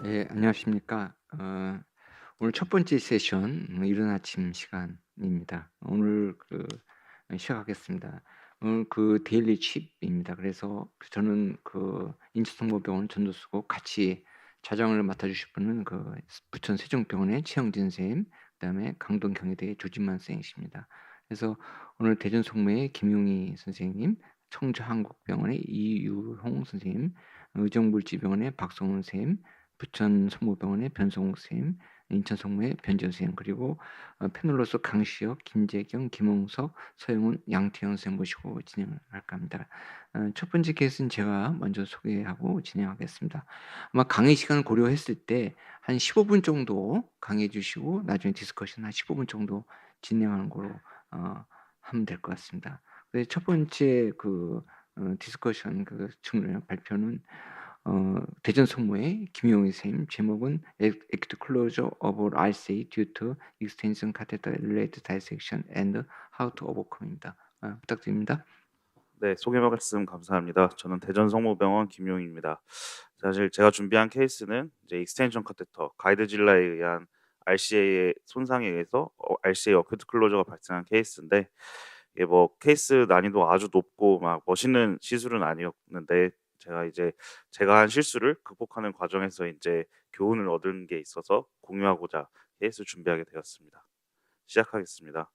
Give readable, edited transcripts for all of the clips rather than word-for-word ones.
네, 안녕하십니까. 오늘 첫 번째 세션 이른 아침 시간입니다. 오늘 시작하겠습니다. 오늘 데일리 칩입니다. 그래서 저는 인천성모병원 전도수고 같이 자장을 맡아주실 분은 부천 세종병원의 최영진 선생님, 그다음에 강동 경희대의 조진만 선생님이십니다. 그래서 오늘 대전 성모의 김용희 선생님, 청주 한국병원의 이유홍 선생님, 의정물지병원의 박성훈 선생님, 부천 성모병원의 변성욱 선생님, 인천 성모의 변지현 선생님, 그리고 패널로서 강시혁, 김재경, 김홍석, 서영훈, 양태영 선생님 모시고 진행을 할까 합니다. 첫 번째 케이스는 제가 먼저 소개하고 진행하겠습니다. 아마 강의 시간을 고려했을 때 한 15분 정도 강의해 주시고 나중에 디스커션 한 15분 정도 진행하는 거로 하면 될 것 같습니다. 첫 번째 디스커션 발표는 대전 성모의 김용희 선생님, 제목은 Act Closure of RCA due to Extension Catheter Related Dissection and How to Overcome입니다. 부탁드립니다. 네, 소개 말씀 감사합니다. 저는 대전 성모병원 김용희입니다. 사실 제가 준비한 케이스는 이제 익스텐션 카테터 가이드질라에 의한 RCA의 손상에 의해서 RCA 어큐트 클로저가 발생한 케이스인데, 이게 뭐 케이스 난이도 아주 높고 막 멋있는 시술은 아니었는데, 제가 한 실수를 극복하는 과정에서 이제 교훈을 얻은 게 있어서 공유하고자 케이스 준비하게 되었습니다. 시작하겠습니다.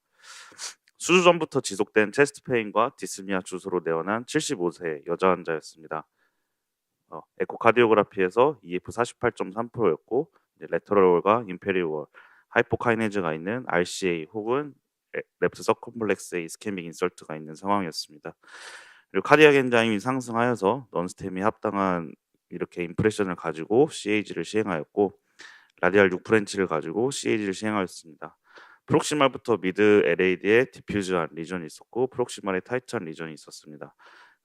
수주 전부터 지속된 체스트 페인과 디스니아 주소로 내원한 75세 여자 환자였습니다. 에코카디오그라피에서 EF 48.3%였고 레터럴과 임페리올, 하이포카이네즈가 있는 RCA 혹은 랩트 서컴플렉스의 이스케믹 인설트가 있는 상황이었습니다. 그리고 카디악 엔자임이 상승하여서 넌스템이 합당한 이렇게 임프레션을 가지고 CAG를 시행하였고, 라디알 6프렌치를 가지고 CAG를 시행하였습니다. 프록시말부터 미드 LAD에 디퓨즈한 리전이 있었고, 프록시말에 타이트한 리전이 있었습니다.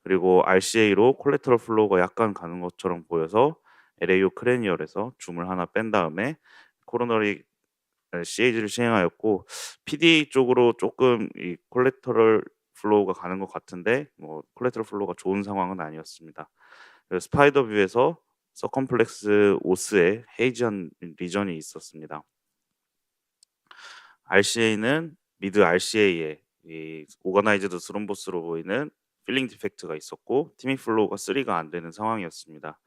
그리고 RCA로 콜레터럴 플로우가 약간 가는 것처럼 보여서 LAO 크레니얼에서 줌을 하나 뺀 다음에 코로너리 CAG를 시행하였고, PD 쪽으로 조금 이 콜레터럴 플로우가 가는 것 같은데 뭐 콜레터럴 플로우가 좋은 상황은 아니었습니다. 그래서 스파이더 뷰에서 서컴플렉스 오스에 헤이지한 리전이 있었습니다. RCA는 미드 RCA에 이 오거나이즈드 스롬보스로 보이는 필링 디펙트가 있었고, 티미 플로우가 3가 안 되는 상황이었습니다.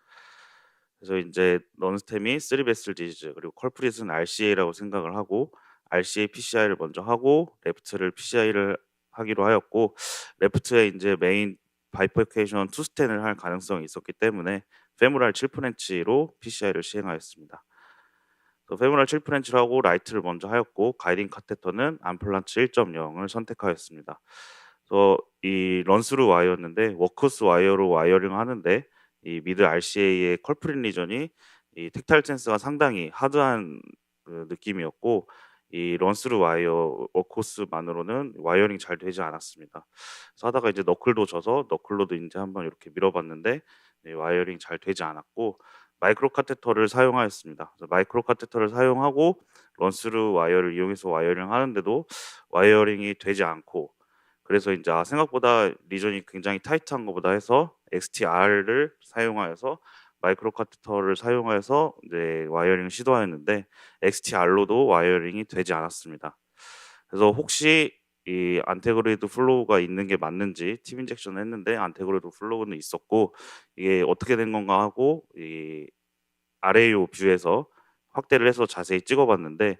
그래서 이제 넌스템이 3베슬 디지즈 그리고 컬프릿은 RCA라고 생각을 하고 RCA PCI를 먼저 하고 레프트를 PCI를 하기로 하였고, 레프트에 이제 메인 바이퍼케이션 투 스텐을 할 가능성이 있었기 때문에 페모랄 7프렌치로 PCI를 시행하였습니다. 페모랄 7프렌치를 하고 라이트를 먼저 하였고, 가이딩 카테터는 암플란트 1.0을 선택하였습니다. 그래서 이 런스루 와이어였는데 워크스 와이어로 와이어링 하는데, 이 미드 RCA의 컬프릿 리전이 이 텍타일 센스가 상당히 하드한 느낌이었고, 이 런스루 와이어 워크스만으로는 와이어링 잘 되지 않았습니다. 그래서 하다가 이제 너클도 져서 너클로도 이제 한번 이렇게 밀어봤는데 와이어링 잘 되지 않았고, 마이크로 카테터를 사용하였습니다. 그래서 마이크로 카테터를 사용하고 런스루 와이어를 이용해서 와이어링 하는데도 와이어링이 되지 않고, 그래서 이제 생각보다 리전이 굉장히 타이트한 것보다 해서 XTR을 사용하여서 마이크로 카테터를 사용해서 이제 와이어링을 시도하였는데 XTR로도 와이어링이 되지 않았습니다. 그래서 혹시 이 안테그레이드 플로우가 있는 게 맞는지 팁 인젝션을 했는데 안테그레이드 플로우는 있었고, 이게 어떻게 된 건가 하고 이 RAO 뷰에서 확대를 해서 자세히 찍어봤는데,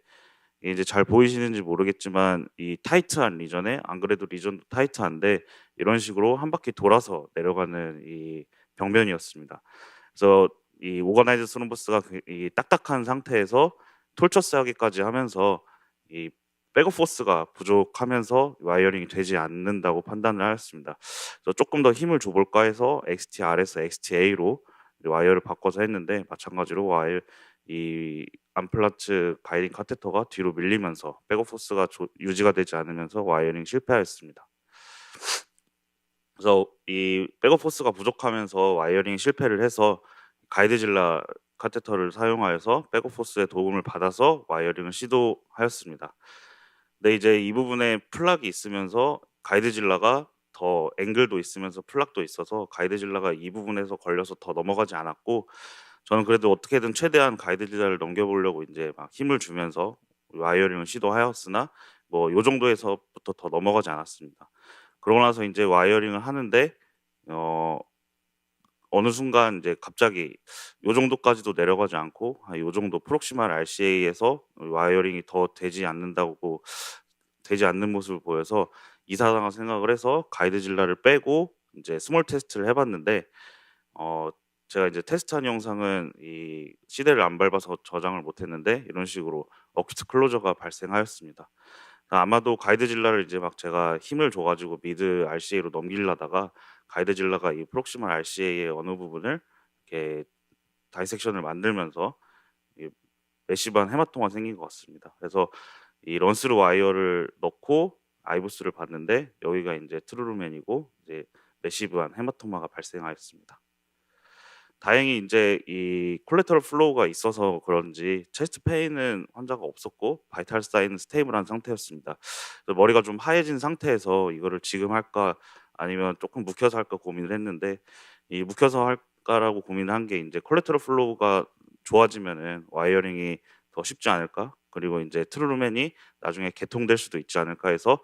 이게 이제 잘 보이시는지 모르겠지만 이 타이트한 리전에, 안 그래도 리전도 타이트한데 이런 식으로 한 바퀴 돌아서 내려가는 이 벽면이었습니다. 그래서 이 오거나이즈 스롬보스가 이 딱딱한 상태에서 톨처스 하기까지 하면서 이 백업 포스가 부족하면서 와이어링이 되지 않는다고 판단을 하였습니다. 그래서 조금 더 힘을 줘볼까 해서 XTR에서 XTA로 와이어를 바꿔서 했는데, 마찬가지로 이 암플라츠 가이딩 카테터가 뒤로 밀리면서 백업 포스가 유지가 되지 않으면서 와이어링 실패하였습니다. 그래서 이 백업 포스가 부족하면서 와이어링 실패를 해서 가이드질라 카테터를 사용하여서 백업 포스의 도움을 받아서 와이어링을 시도하였습니다. 근데 이제 이 부분에 플락이 있으면서 가이드질라가 더 앵글도 있으면서 플락도 있어서 가이드질라가 이 부분에서 걸려서 더 넘어가지 않았고, 저는 그래도 어떻게든 최대한 가이드질라를 넘겨보려고 인제 막 힘을 주면서 와이어링을 시도하였으나 뭐 요 정도에서부터 더 넘어가지 않았습니다. 그러고 나서 인제 와이어링을 하는데 어 어느 순간 인제 갑자기 요 정도까지도 내려가지 않고 요 정도 프록시말 RCA에서 와이어링이 더 되지 않는 모습을 보여서 이상하다 생각을 해서 가이드질라를 빼고 인제 스몰 테스트를 해 봤는데 어 제가 이제 테스트한 영상은 이 시대를 안 밟아서 저장을 못 했는데 이런 식으로 어쿠스틱 클로저가 발생하였습니다. 아마도 가이드질라를 이제 막 제가 힘을 줘 가지고 미드 RCA로 넘기려다가 가이드질라가 이 프록시멀 RCA의 어느 부분을 이렇게 다이섹션을 만들면서 이 메시반 해마토가 생긴 것 같습니다. 그래서 이 런스루 와이어를 넣고 아이부스를 봤는데 여기가 인제 트루루맨이고 이제 메시브한 해마토마가 발생하였습니다. 다행히 인제 이 콜레터럴 플로우가 있어서 그런지 체스트 페인은 환자가 없었고 바이탈 사인은 스테이블한 상태였습니다. 그래서 머리가 좀 하얘진 상태에서 이거를 지금 할까 아니면 쪼끔 묵혀서 할까 고민을 했는데 이 묵혀서 할까라고 고민을 한 게 인제 '콜레터럴 플로우가 좋아지면은 와이어링이 더 쉽지 않을까? 그리고 인제 트루루맨이 나중에 개통될 수도 있지 않을까?' 해서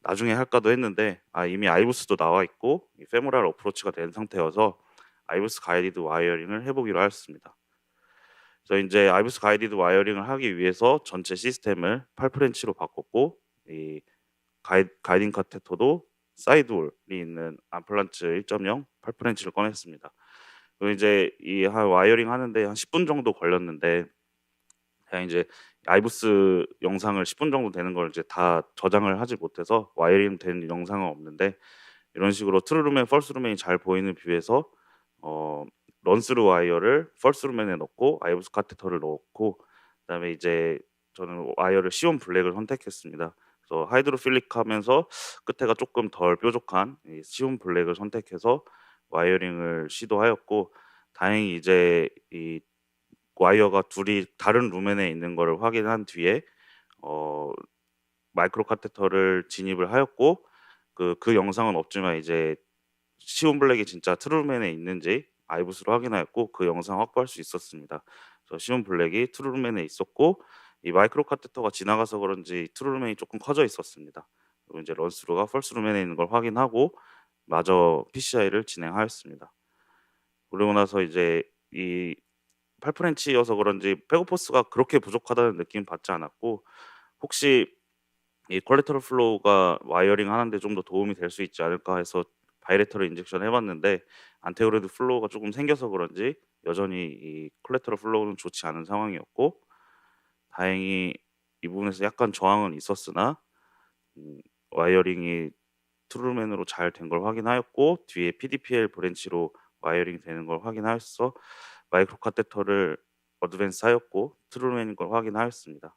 '나중에 할까.'도 했는데 이미 아이부스도 나와 있고 이 페모랄 어프로치가 된 상태여서 아이부스 가이디드 와이어링을 해 보기로 하였습니다. 그래서 인제 아이부스 가이디드 와이어링을 하기 위해서 전체 시스템을 8 프렌치로 바꿨고 이 가이딩 카테터도 사이드홀이 있는 암플란츠 1.0 8 프렌치를 꺼냈습니다. 그리고 이제 이 한 와이어링 하는데 한 10분 정도 걸렸는데 제가 인제 아이부스 영상을 10분 정도 되는 걸 이제 다 저장을 하지 못해서 와이어링 된 영상은 없는데 이런 식으로 트루루맨, 펄스루맨이 잘 보이는 뷰에서 어 런스루 와이어를 펄스루맨에 넣고 아이부스 카테터를 넣고 그다음에 이제 저는 와이어를 시온 블랙을 선택했습니다. 그래서 하이드로필릭하면서 끝에가 쪼끔 덜 뾰족한 이 시온 블랙을 선택해서 와이어링을 시도하였고 다행히 이제 이 와이어가 둘이 다른 루멘에 있는 거를 확인한 뒤에 어 마이크로 카테터를 진입을 하였고 그 영상은 없지만 이제 시온 블랙이 진짜 트루루맨에 있는지 아이부스로 확인하였고 그 영상 확보할 수 있었습니다. 그래서 시온 블랙이 트루루맨에 있었고 이 마이크로 카테터가 지나가서 그런지 트루루맨이 쪼끔 커져 있었습니다. 그리고 인제 런스루가 펄스루맨에 있는 걸 확인하고 마저 PCI를 진행하였습니다. 그러고 나서 이제 이 8 프렌치여서 그런지 백오포스가 그렇게 부족하다는 느낌은 받지 않았고 혹시 이 콜레터럴 플로우가 와이어링 하는 데 좀 더 도움이 될 수 있지 않을까 해서 바이레터럴 인젝션 해 봤는데 안테오레드 플로우가 쪼금 생겨서 그런지 여전히 이 콜레터럴 플로우는 좋지 않은 상황이었고 다행히 이 부분에서 약간 저항은 있었으나 음 와이어링이 트루루맨으로 잘 된 걸 확인하였고 뒤에 PDPL 브랜치로 와이어링이 되는 걸 확인하여서 마이크로 카테터를 어드밴스하였고 트루루맨인 걸 확인하였습니다.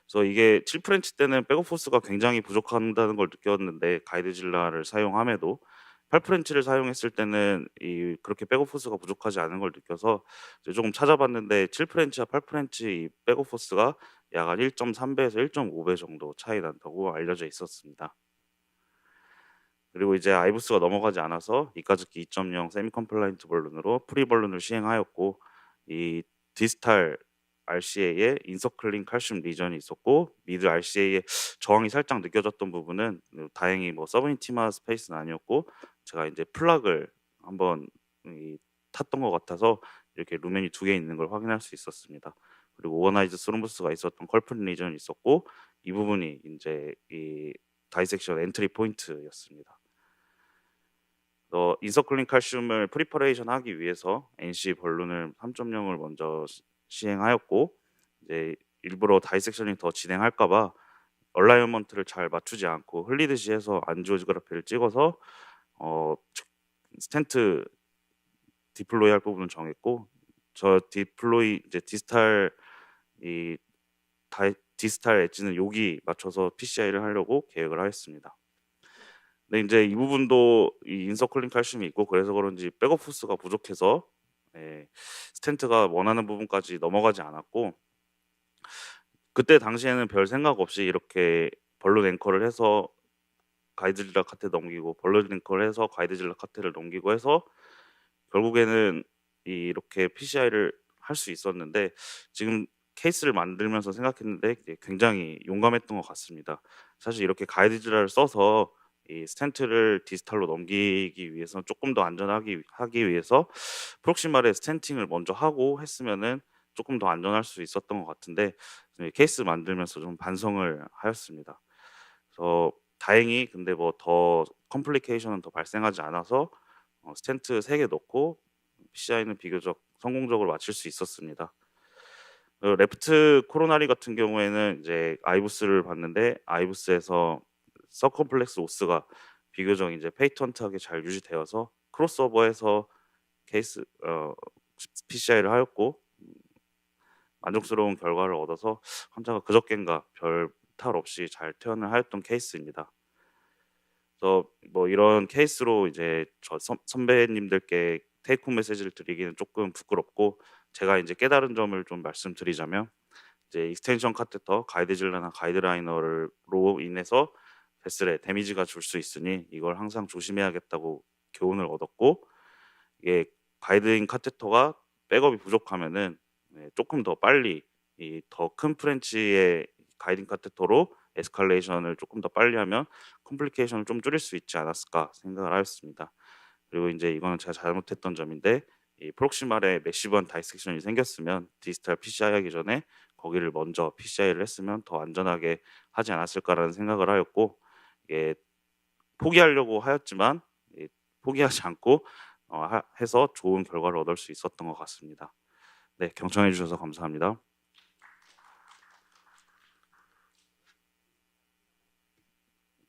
그래서 이게 7 프렌치 때는 백업 포스가 굉장히 부족한다는 걸 느꼈는데 가이드질라를 사용함에도 8 프렌치를 사용했을 때는 이 그렇게 백업 포스가 부족하지 않은 걸 느껴서 이제 조금 찾아봤는데 7 프렌치와 8 프렌치 이 백업 포스가 약 한 1.3 배에서 1.5배 정도 차이 난다고 알려져 있었습니다. 그리고 이제 아이부스가 넘어가지 않아서 이까짓기 2.0 세미 컴플라이언트 벌룬으로 프리 벌룬을 시행하였고 이 디스탈 RCA에 인서클링 칼슘 리전이 있었고 미드 RCA에 저항이 살짝 느껴졌던 부분은 다행히 뭐 서브인티마 스페이스는 아니었고 제가 이제 플락을 한번 이 탔던 것 같아서 이렇게 루멘이 두 개 있는 걸 확인할 수 있었습니다. 그리고 오거나이즈 스룸부스가 있었던 컬프린 리전이 있었고 이 부분이 인제 이 다이섹션 엔트리 포인트였습니다. 인서클린 칼슘을 프리퍼레이션 하기 위해서 NC 벌룬을 3.0을 먼저 시행하였고 이제 일부러 다이섹션을 더 진행할까 봐 얼라이먼트를 잘 맞추지 않고 흘리듯이 해서 안지오그라피를 찍어서 츠 스텐트 디플로이 할 부분을 정했고 저 디플로이 이제 이 디스탈 엣지는 여기 맞춰서 PCI를 하려고 계획을 하였습니다. 근데 인제 이 부분도 이 인서클린 칼슘이 있고 그래서 그런지 백업 호스가 부족해서 예 스텐트가 원하는 부분까지 넘어가지 않았고 그때 당시에는 별 생각 없이 이렇게 벌룬 앵커를 해서 가이드질라 카테 넘기고 벌룬 앵커를 해서 가이드질라 카테를 넘기고 해서 결국에는 이렇게 PCI를 할 수 있었는데 지금 케이스를 만들면서 생각했는데 이게 굉장히 용감했던 것 같습니다. 사실 이렇게 가이드를 써서 이 스텐트를 디지털로 넘기기 위해서 조금 더 안전하기 위해서 프록시말에 스텐팅을 먼저 하고 했으면은 조금 더 안전할 수 있었던 것 같은데 케이스 만들면서 좀 반성을 하였습니다. 그래서 다행히 근데 뭐 더 컴플리케이션은 더 발생하지 않아서 스텐트 3개 넣고 PCI는 비교적 성공적으로 맞출 수 있었습니다. 레프트 코로나리 같은 경우에는 이제 아이부스를 봤는데 아이부스에서 서컴플렉스 오스가 비교적 이제 페이턴트하게 잘 유지되어서 크로스오버해서 케이스 PCI를 하였고 만족스러운 결과를 얻어서 환자가 그저껜가 별 탈 없이 잘 퇴원을 하였던 케이스입니다. 그래서 뭐 이런 케이스로 이제 저 선배님들께 테이크 홈 메시지를 드리기는 조금 부끄럽고 제가 이제 깨달은 점을 좀 말씀드리자면 이제 익스텐션 카테터, 가이드질러나 가이드라이너로 인해서 베슬에 데미지가 줄 수 있으니 이걸 항상 조심해야겠다고 교훈을 얻었고 이게 가이드인 카테터가 백업이 부족하면은 조금 더 빨리 이 더 큰 프렌치의 가이딩 카테터로 에스컬레이션을 조금 더 빨리 하면 컴플리케이션을 좀 줄일 수 있지 않았을까 생각을 하였습니다. 그리고 이제 이거는 제가 잘못했던 점인데 이 프록시말에 매시브한 다이섹션이 생겼으면 디지털 PCI 하기 전에 거기를 먼저 PCI를 했으면 더 안전하게 하지 않았을까라는 생각을 하였고 이게 포기하려고 하였지만 포기하지 않고 해서 좋은 결과를 얻을 수 있었던 것 같습니다. 네, 경청해 주셔서 감사합니다.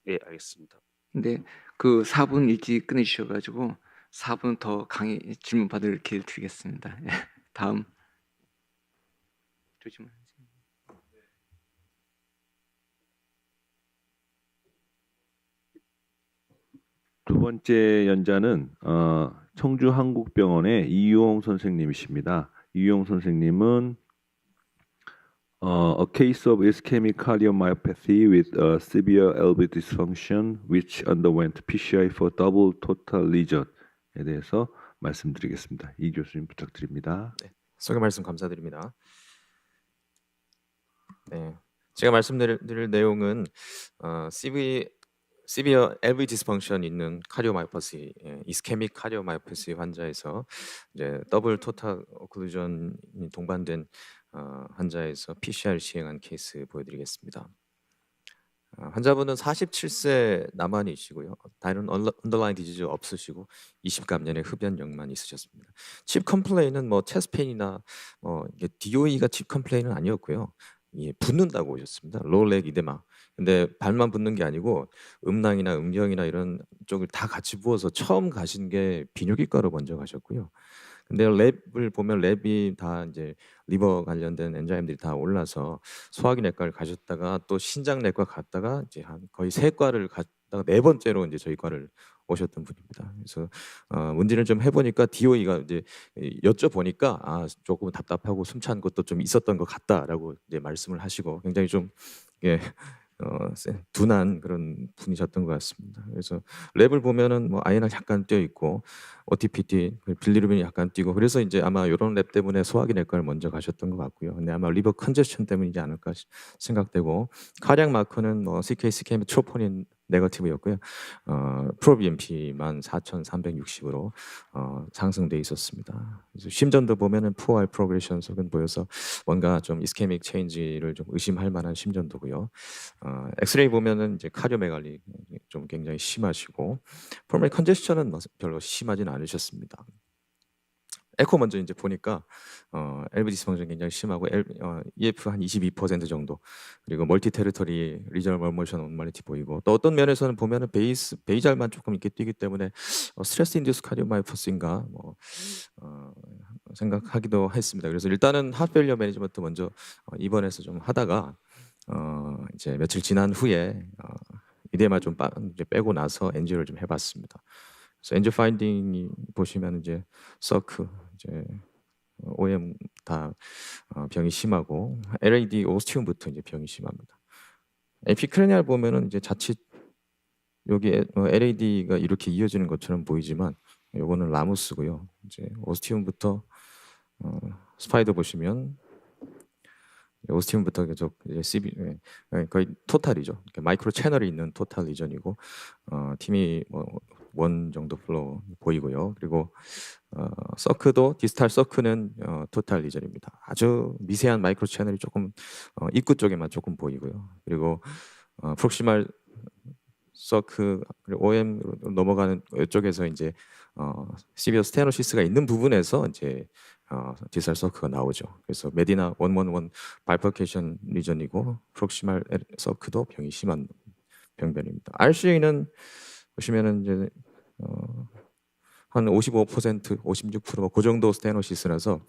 예, 알겠습니다. 근데 그 4분 일찍 끝내주셔 가지고 4분 더 강의 질문 받을 기회를 드리겠습니다. 예. 다음. 조심하세요. 두 번째 연자는 청주한국병원의 이유홍 선생님이십니다. 이유홍 선생님은 a case of ischemic cardiomyopathy with a severe LV dysfunction which underwent PCI for double total lesion에 대해서 말씀드리겠습니다. 이 교수님 부탁드립니다. 네, 소개 말씀 감사드립니다. 네, 제가 말씀드릴 내용은 severe LV dysfunction 있는 카디오마이오패시, 이스케믹 카디오마이오패시 환자에서 이제 더블 토탈 오클루전이 동반된 환자에서 PCR을 시행한 케이스 보여드리겠습니다. 환자분은 47세 남한이시고요. 다른 언더라인 디지즈 없으시고 20감년의 흡연력만 있으셨습니다. 칩 컴플레인은 뭐 체스트 페인이나 DOE가 칩 컴플레인은 아니었고요. 붓는다고 오셨습니다. 로우렉 이데마. 근데 발만 붓는 게 아니고 음낭이나 음경이나 이런 쪽을 다 같이 부어서 처음 가신 게 비뇨기과로 먼저 가셨고요. 근데 랩을 보면 랩이 다 이제 리버 관련된 엔자임들이 다 올라서 소화기내과를 가셨다가 또 신장내과 갔다가 이제 한 거의 3과를 갔다가 4번째로 이제 저희 과를 오셨던 분입니다. 그래서 문제를 좀 해보니까 DOE가 이제 여쭤보니까 조금 답답하고 숨찬 것도 좀 있었던 것 같다라고 이제 말씀을 하시고 굉장히 좀 예, 둔한 그런 분이셨던 것 같습니다. 그래서 랩을 보면은 뭐 아이는 약간 뛰어 있고 OTPT, 빌리루빈이 약간 뛰고 그래서 이제 아마 이런 랩 때문에 소화기 내과를 먼저 가셨던 것 같고요. 근데 아마 리버 컨제션 때문이지 않을까 생각되고 카디악 마커는 뭐 CK, CK, 트로포닌 네거티브였고요. 프로BNP만 4,360으로 상승돼 있었습니다. 그래서 심전도 보면은 포알 프로그레션 속은 보여서 뭔가 좀 이스케믹 체인지를 좀 의심할 만한 심전도고요. 엑스레이 보면은 이제 카디오메갈리 좀 굉장히 심하시고 폴모너리 컨제스션은 별로 심하진 않으셨습니다. 에코 먼저 이제 보니까 LV 디스펑션 굉장히 심하고 EF 한 22% 정도 그리고 멀티 테리토리 리저널 멀모션 온말리티 보이고 또 어떤 면에서는 보면은 베이잘만 조금 이렇게 뛰기 때문에 스트레스 인듀스 카디오마이퍼스인가 뭐 생각하기도 했습니다. 그래서 일단은 하트페일리어 매니지먼트 먼저 입원해서 좀 하다가 이제 며칠 지난 후에 이데마 좀 이제 빼고 나서 엔지오를 좀 해봤습니다. 그래서 엔지오 파인딩이 보시면 이제 서크 이제 OM 다 병이 심하고 LAD 오스티움부터 이제 병이 심합니다. 에피크레니알 보면은 이제 자칫 여기 LAD가 이렇게 이어지는 것처럼 보이지만 요거는 라무스고요. 이제 오스티움부터 스파이더 보시면 오스티움부터 계속 이제 거의 토탈이죠. 그러니까 마이크로 채널이 있는 토탈 리전이고 팀이 원 정도 플로우 보이고요. 그리고 서크도 디스탈 서크는 토탈 리전입니다. 아주 미세한 마이크로 채널이 조금 입구 쪽에만 조금 보이고요. 그리고 프록시말 서크 그리고 OM으로 넘어가는 이쪽에서 이제 시비어 스테노시스가 있는 부분에서 이제 디스탈 서크가 나오죠. 그래서 메디나 111 바이퍼케이션 리전이고 프록시말 서크도 병이 심한 병변입니다. RCA는 보시면은 이제 한 55%, 56%, 그 정도 스테노시스라서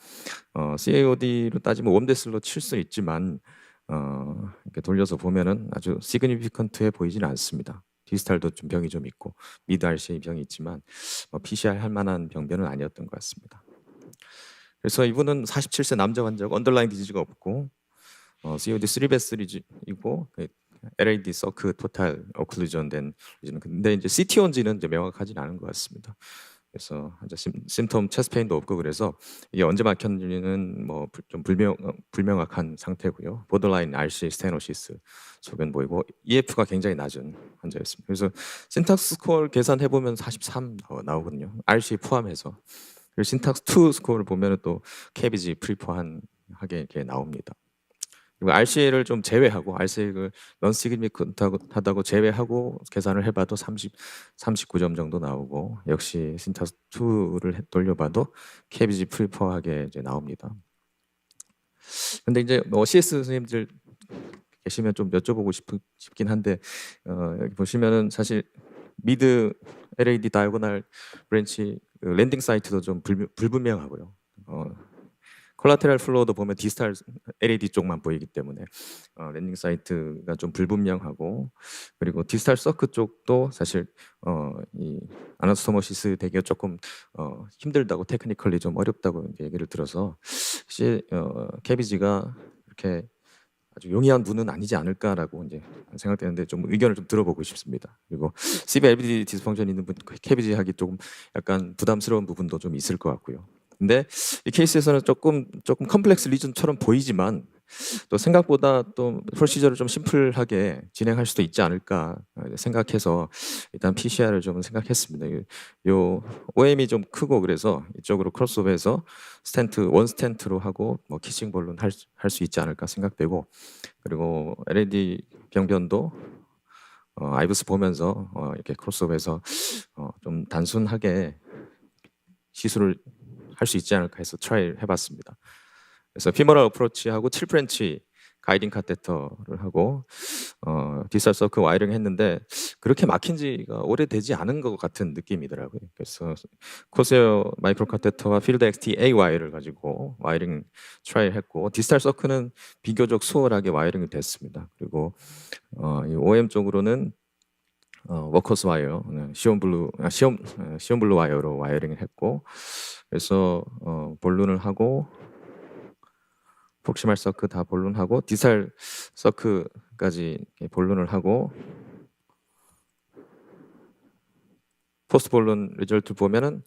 CAOD로 따지면 웜데슬로 칠 수 있지만 이렇게 돌려서 보면은 아주 시그니피컨트해 보이지는 않습니다. 디스탈도 좀 병이 좀 있고 미드 RCA 병이 있지만 PCR 할 만한 병변은 아니었던 것 같습니다. 그래서 이분은 47세 남자 환자고 언더라인 디지즈가 없고 COD 3베스이고 LAD 서크 토탈 오클루전 된 리전은 근데 이제 CT온지는 이제 명확하진 않은 것 같습니다. 그래서 이제 심텀 체스트 페인도 없고 그래서 이게 언제 막혔는지는 뭐 좀 불명확한 상태고요. 보더라인 RC 스테노시스 소견 보이고 EF가 굉장히 낮은 환자였습니다. 그래서 신탁스 스코어 계산해 보면 43 나오거든요. RC 포함해서. 그리고 신탁스 2 스코어를 보면은 또 KBG 프리포하게 이렇게 나옵니다. 그리고 RCA를 좀 제외하고 RCA를 넌 시그니피컨트하다고 제외하고 계산을 해봐도 39점 정도 나오고 역시 신탁스 2를 돌려봐도 KBG 프리포하게 이제 나옵니다. 근데 이제 CS 선생님들 계시면 좀 여쭤보고 싶긴 한데 여기 보시면은 사실 미드 LAD 다이고널 브랜치 랜딩 사이트도 좀 불분명하고요. 콜라테랄 플로우도 보면 디스탈 LAD 쪽만 보이기 때문에 랜딩 사이트가 좀 불분명하고 그리고 디스탈 서크 쪽도 사실 이 아나스토모시스 되기가 조금 힘들다고 테크니컬리 좀 어렵다고 얘기를 들어서 혹시 KBG가 이렇게 아주 용이한 분은 아니지 않을까라고 이제 생각되는데 좀 의견을 좀 들어보고 싶습니다. 그리고 CBLBD 디스펑션 있는 분 KBG 하기 조금 약간 부담스러운 부분도 좀 있을 것 같고요. 근데 이 케이스에서는 조금 컴플렉스 리전처럼 보이지만 또 생각보다 또 프로시저를 좀 심플하게 진행할 수도 있지 않을까 생각해서 일단 PCR을 좀 생각했습니다. 요 OM이 좀 크고 그래서 이쪽으로 크로스오버해서 원 스텐트로 하고 뭐 키싱 볼론 할 수 있지 않을까 생각되고 그리고 LED 병변도 아이브스 보면서 이렇게 크로스오버해서 좀 단순하게 시술을 할 수 있지 않을까 해서 트라이 해봤습니다. 그래서 피머럴 어프로치하고 7프렌치 가이딩 카테터를 하고 디스탈 서크 와이링 했는데 그렇게 막힌 지가 오래되지 않은 것 같은 느낌이더라고요. 그래서 코세어 마이크로 카테터와 필드 XT A 와이를 가지고 와이링 트라이 했고 디스탈 서크는 비교적 수월하게 와이링이 됐습니다. 그리고 이 OM 쪽으로는 워커스 와이어, 시온 블루 와이어로 와이어링을 했고, 그래서 볼룬을 하고 프록시말 서크 다 볼룬하고 디스탈 서크까지 볼룬을 하고 포스트 볼룬 리절트 보면은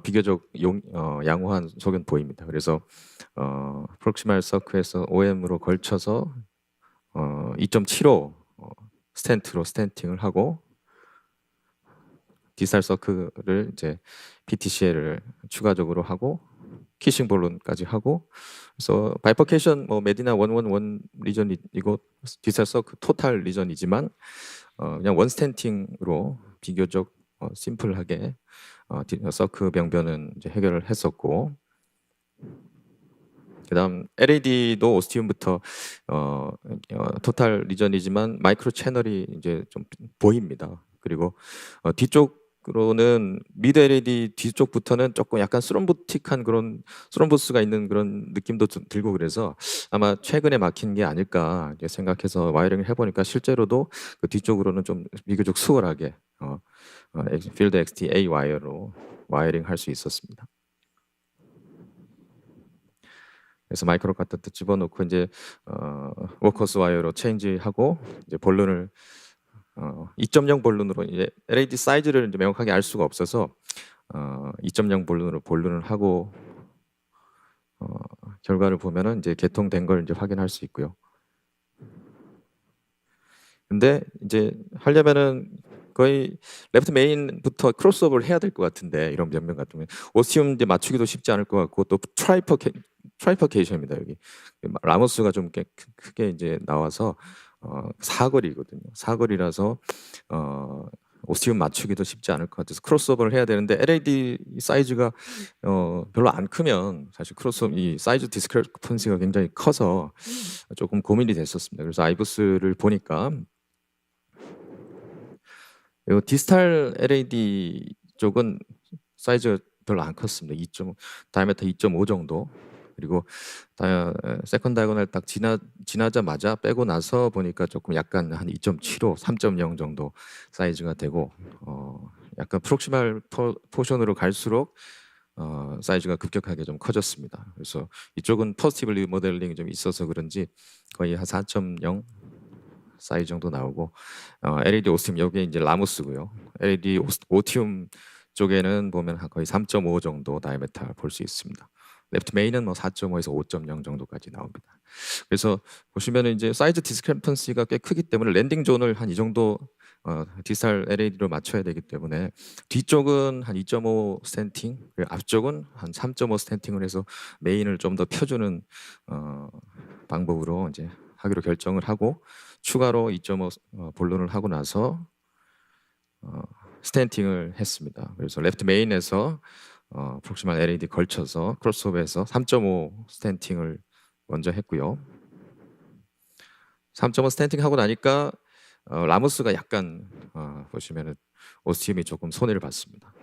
비교적 양호한 소견 보입니다. 그래서 프록시말 서크에서 OM으로 걸쳐서 2.75 스텐트로 스텐팅을 하고 디스탈 서크를 이제 PTCL을 추가적으로 하고 키싱 볼론까지 하고 그래서 바이퍼케이션 뭐 메디나 111 리전이고 디스탈 서크 토탈 리전이지만 그냥 원 스텐팅으로 비교적 심플하게 서크 병변은 이제 해결을 했었고 그다음 LAD도 오스티움부터 토탈 리전이지만 마이크로 채널이 이제 좀 보입니다. 그리고 뒤쪽으로는 미드 LAD 뒤쪽부터는 조금 약간 스롬보틱한 그런 스롬보스가 있는 그런 느낌도 좀 들고 그래서 아마 최근에 막힌 게 아닐까 이제 생각해서 와이링을 해보니까 실제로도 그 뒤쪽으로는 좀 비교적 수월하게 필드 XT A 와이어로 와이링 할 수 있었습니다. 그래서 마이크로 카테터 집어넣고 이제 워커스 와이어로 체인지하고 이제 볼룬을 2.0 볼룬으로 이제 LED 사이즈를 이제 명확하게 알 수가 없어서 2.0 본론을 하고 결과를 보면은 이제 개통된 걸 이제 확인할 수 있고요. 근데 이제 하려면은 거의 레프트 메인부터 크로스오버를 해야 될 것 같은데 이런 변명 같으면 오스티움 이제 맞추기도 쉽지 않을 것 같고 또 트라이퍼케이션입니다. 여기 라모스가 좀 크게 이제 나와서 사거리거든요. 사거리라서 오스티움 맞추기도 쉽지 않을 것 같아서 크로스오버를 해야 되는데 LAD 사이즈가 별로 안 크면 사실 크로스오버 이 사이즈 디스크레펀시가 굉장히 커서 조금 고민이 됐었습니다. 그래서 아이브스를 보니까 요 디스탈 LAD 쪽은 사이즈가 별로 안 컸습니다. 다이아미터 2.5 정도. 그리고 세컨 다이고널 딱 지나자마자 빼고 나서 보니까 조금 약간 한 2.75, 3.0 정도 사이즈가 되고 약간 프록시말 포션으로 갈수록 사이즈가 급격하게 좀 커졌습니다. 그래서 이쪽은 포지티브 리모델링이 좀 있어서 그런지 거의 한 4.0 사이즈 정도 나오고 LED 오스티움 여기 이제 라모스고요. LED 오티움 쪽에는 보면 거의 3.5 정도 다이아미터 볼 수 있습니다. 레프트 메인은 뭐 4.5에서 5.0 정도까지 나옵니다. 그래서 보시면은 이제 사이즈 디스크레펀시가 꽤 크기 때문에 랜딩 존을 한 이 정도 디지털 LED로 맞춰야 되기 때문에 뒤쪽은 한 2.5 스탠팅, 그리고 앞쪽은 한 3.5 스탠팅을 해서 메인을 좀 더 펴주는 방법으로 이제 하기로 결정을 하고 추가로 2.5 본론을 하고 나서 스탠팅을 했습니다. 그래서 레프트 메인에서 프록시말 LED 걸쳐서 크로스오버해서 3.5 스탠팅을 먼저 했고요. 3.5 스탠팅 하고 나니까 라모스가 약간 보시면은 오스티움이 조금 손해를 봤습니다.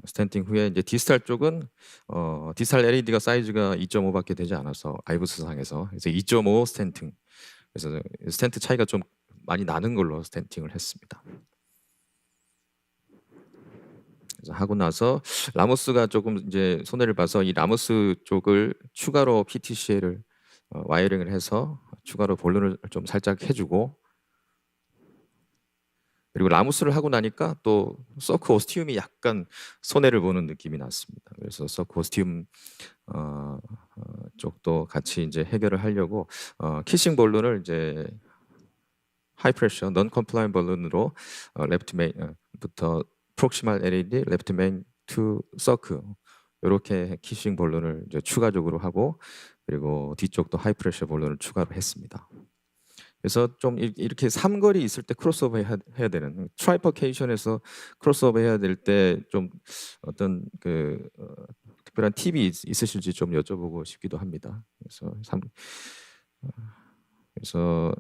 스탠팅 후에 이제 디스탈 쪽은 디스탈 LED가 사이즈가 2.5밖에 되지 않아서 아이브스 상에서 그래서 2.5 스탠팅 그래서 스탠트 차이가 좀 많이 나는 걸로 스탠팅을 했습니다. 그래서 하고 나서 라모스가 조금 이제 손해를 봐서 이 라모스 쪽을 추가로 PTCL을 와이어링을 해서 추가로 본론을 좀 살짝 해주고 그리고 라모스를 하고 나니까 또 서크 오스티움이 약간 손해를 보는 느낌이 났습니다. 그래서 서크 오스티움 쪽도 같이 이제 해결을 하려고 키싱 본론을 이제 하이 프레셔 넌 컴플라이언 본론으로 레프트 메인부터 프록시말 LED, 레프트 메인 투 서크 이렇게 키싱 본론을 이제 추가적으로 하고 그리고 뒤쪽도 하이 프레셔 본론을 추가로 했습니다. 그래서 좀 이렇게 삼거리 있을 때 크로스오버 해야 되는 트라이퍼케이션에서 크로스오버 해야 될 때 좀 어떤 그 특별한 팁이 있으실지 좀 여쭤보고 싶기도 합니다. 그래서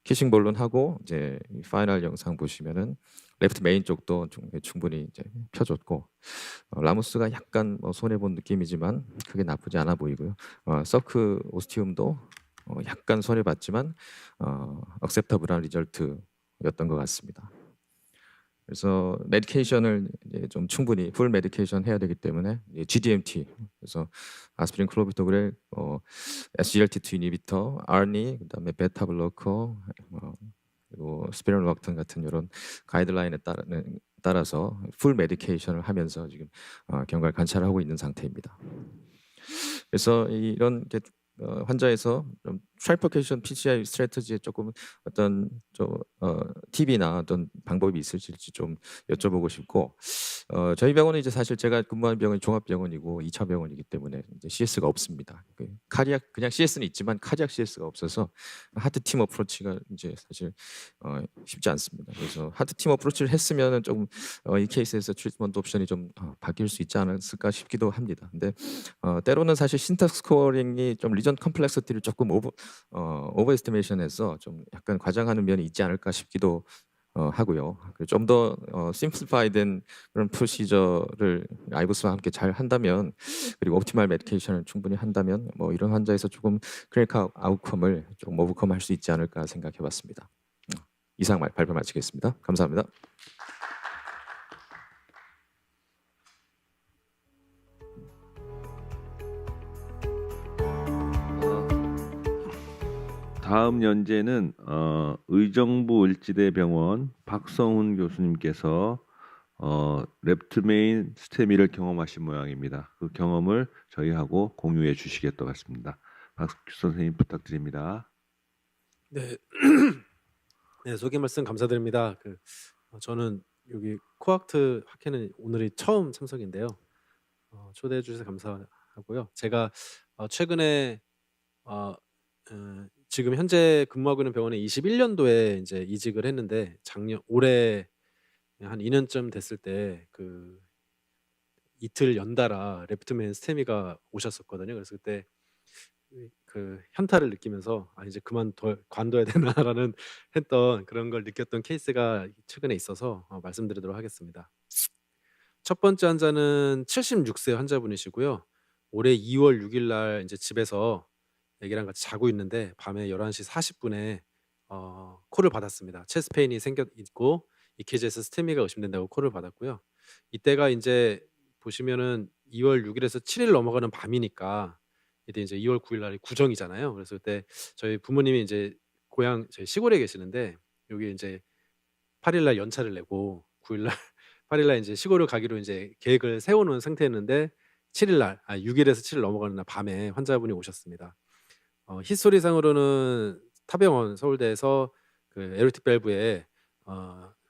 키싱 본론하고 이제 파이널 영상 보시면은 레프트 메인 쪽도 충분히 이제 펴줬고 라모스가 약간 손해 본 느낌이지만 크게 나쁘지 않아 보이고요. 서크 오스티움도 약간 손해 봤지만 억셉터블한 리절트였던 것 같습니다. 그래서 메디케이션을 이제 좀 충분히 풀 메디케이션 해야 되기 때문에 GDMT 그래서 아스피린 클로비토그렐, SGLT2 이니비터, 아르니 그다음에 베타 블로커 그리고 스피론락톤 같은 이런 가이드라인에 따라서 풀 메디케이션을 하면서 지금 경과를 관찰하고 있는 상태입니다. 그래서 이런 환자에서 좀 트라이퍼케이션 PCI 스트래티지에 조금 어떤 팁이나 어떤 방법이 있으실지 좀 여쭤보고 싶고 저희 병원은 이제 사실 제가 근무하는 병원이 종합병원이고 2차 병원이기 때문에 이제 CS가 없습니다. 카디악 그냥 CS는 있지만 카디악 CS가 없어서 하트 팀 어프로치가 이제 사실 쉽지 않습니다. 그래서 하트 팀 어프로치를 했으면은 조금 이 케이스에서 트리트먼트 옵션이 좀 바뀔 수 있지 않았을까 싶기도 합니다. 근데 때로는 사실 신탁 스코어링이 좀 리전 컴플렉시티를 조금 오버에스티메이션해서 좀 약간 과장하는 면이 있지 않을까 싶기도 하고요. 좀 더 심플리파이된 그런 프로시저를 아이브스와 함께 잘 한다면 그리고 옵티멀 메디케이션을 충분히 한다면 뭐 이런 환자에서 조금 클리니컬 아웃컴을 좀 오버컴할 수 있지 않을까 생각해봤습니다. 이상 발표 마치겠습니다. 감사합니다. 다음 연재는 의정부 을지대병원 박성훈 교수님께서 레프트 메인 스테미를 경험하신 모양입니다. 그 경험을 저희하고 공유해 주시겠다고 했습니다. 박석규 선생님 부탁드립니다. 네, 네, 소개 말씀 감사드립니다. 저는 여기 코악트 학회는 오늘이 처음 참석인데요. 초대해 주셔서 감사하고요. 제가 최근에 지금 현재 근무하고 있는 병원에 21년도에 이제 이직을 했는데 올해 한 2년쯤 됐을 때 이틀 연달아 레프트맨 스테미가 오셨었거든요. 그래서 그때 그 현타를 느끼면서 이제 관둬야 되나라는 했던 그런 걸 느꼈던 케이스가 최근에 있어서 말씀드리도록 하겠습니다. 첫 번째 환자는 76세 환자분이시고요. 올해 2월 6일 날 이제 집에서 애기랑 같이 자고 있는데 밤에 11시 40분에 콜을 받았습니다. 체스트 페인이 생겨 있고 EKG에서 스테미가 의심된다고 콜을 받았고요. 이때가 이제 보시면은 2월 6일에서 7일 넘어가는 밤이니까 이때 이제 2월 9일 날이 구정이잖아요. 그래서 그때 저희 부모님이 이제 저희 시골에 계시는데 여기 이제 8일 날 연차를 내고 9일 날 8일 날 이제 시골을 가기로 이제 계획을 세워놓은 상태였는데 6일에서 7일 넘어가는 날 밤에 환자분이 오셨습니다. 히스토리상으로는 타병원 서울대에서 그 에로틱 밸브에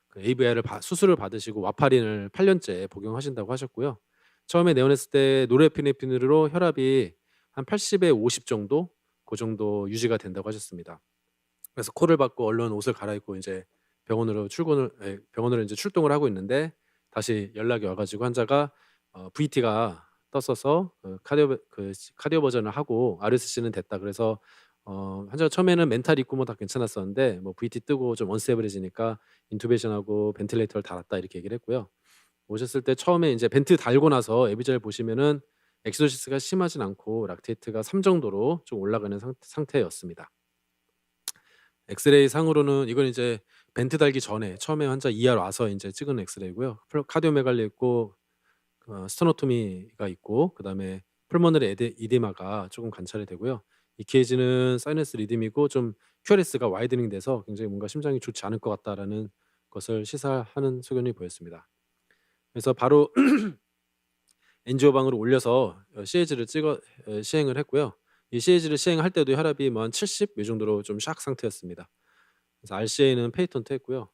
그 AVR을 수술을 받으시고 와파린을 8년째 복용하신다고 하셨고요. 처음에 내원했을 때 노르에피네프린으로 혈압이 한 80에 50 정도 그 정도 유지가 된다고 하셨습니다. 그래서 콜을 받고 얼른 옷을 갈아입고 이제 병원으로 이제 출동을 하고 있는데 다시 연락이 와가지고 환자가 VT가 떴어서 카디오 버전을 하고 RSC는 됐다. 그래서 환자가 처음에는 멘탈 있고 뭐 다 괜찮았었는데 뭐 VT 뜨고 좀 언스테이블해지니까 인투베이션하고 벤틸레이터를 달았다 이렇게 얘기를 했고요. 오셨을 때 처음에 이제 벤트 달고 나서 에비저를 보시면은 엑소시스가 심하진 않고 락테이트가 3 정도로 좀 올라가는 상태였습니다. 엑스레이 상으로는 이건 이제 벤트 달기 전에 처음에 환자 ER 와서 이제 찍은 엑스레이고요. 카디오메갈리 있고 스토노토미가 있고 그다음에 풀모너리 이데마가 조금 관찰이 되고요. EKG는 사이너스 리듬이고 좀 QRS가 와이드닝 돼서 굉장히 뭔가 심장이 좋지 않을 것 같다라는 것을 시사하는 소견이 보였습니다. 그래서 바로 엔지오방으로 올려서 CAG를 시행을 했고요. 이 CAG를 시행할 때도 혈압이 뭐 한 70 이 정도로 좀 샥 상태였습니다. 그래서 RCA는 페이턴트 했고요.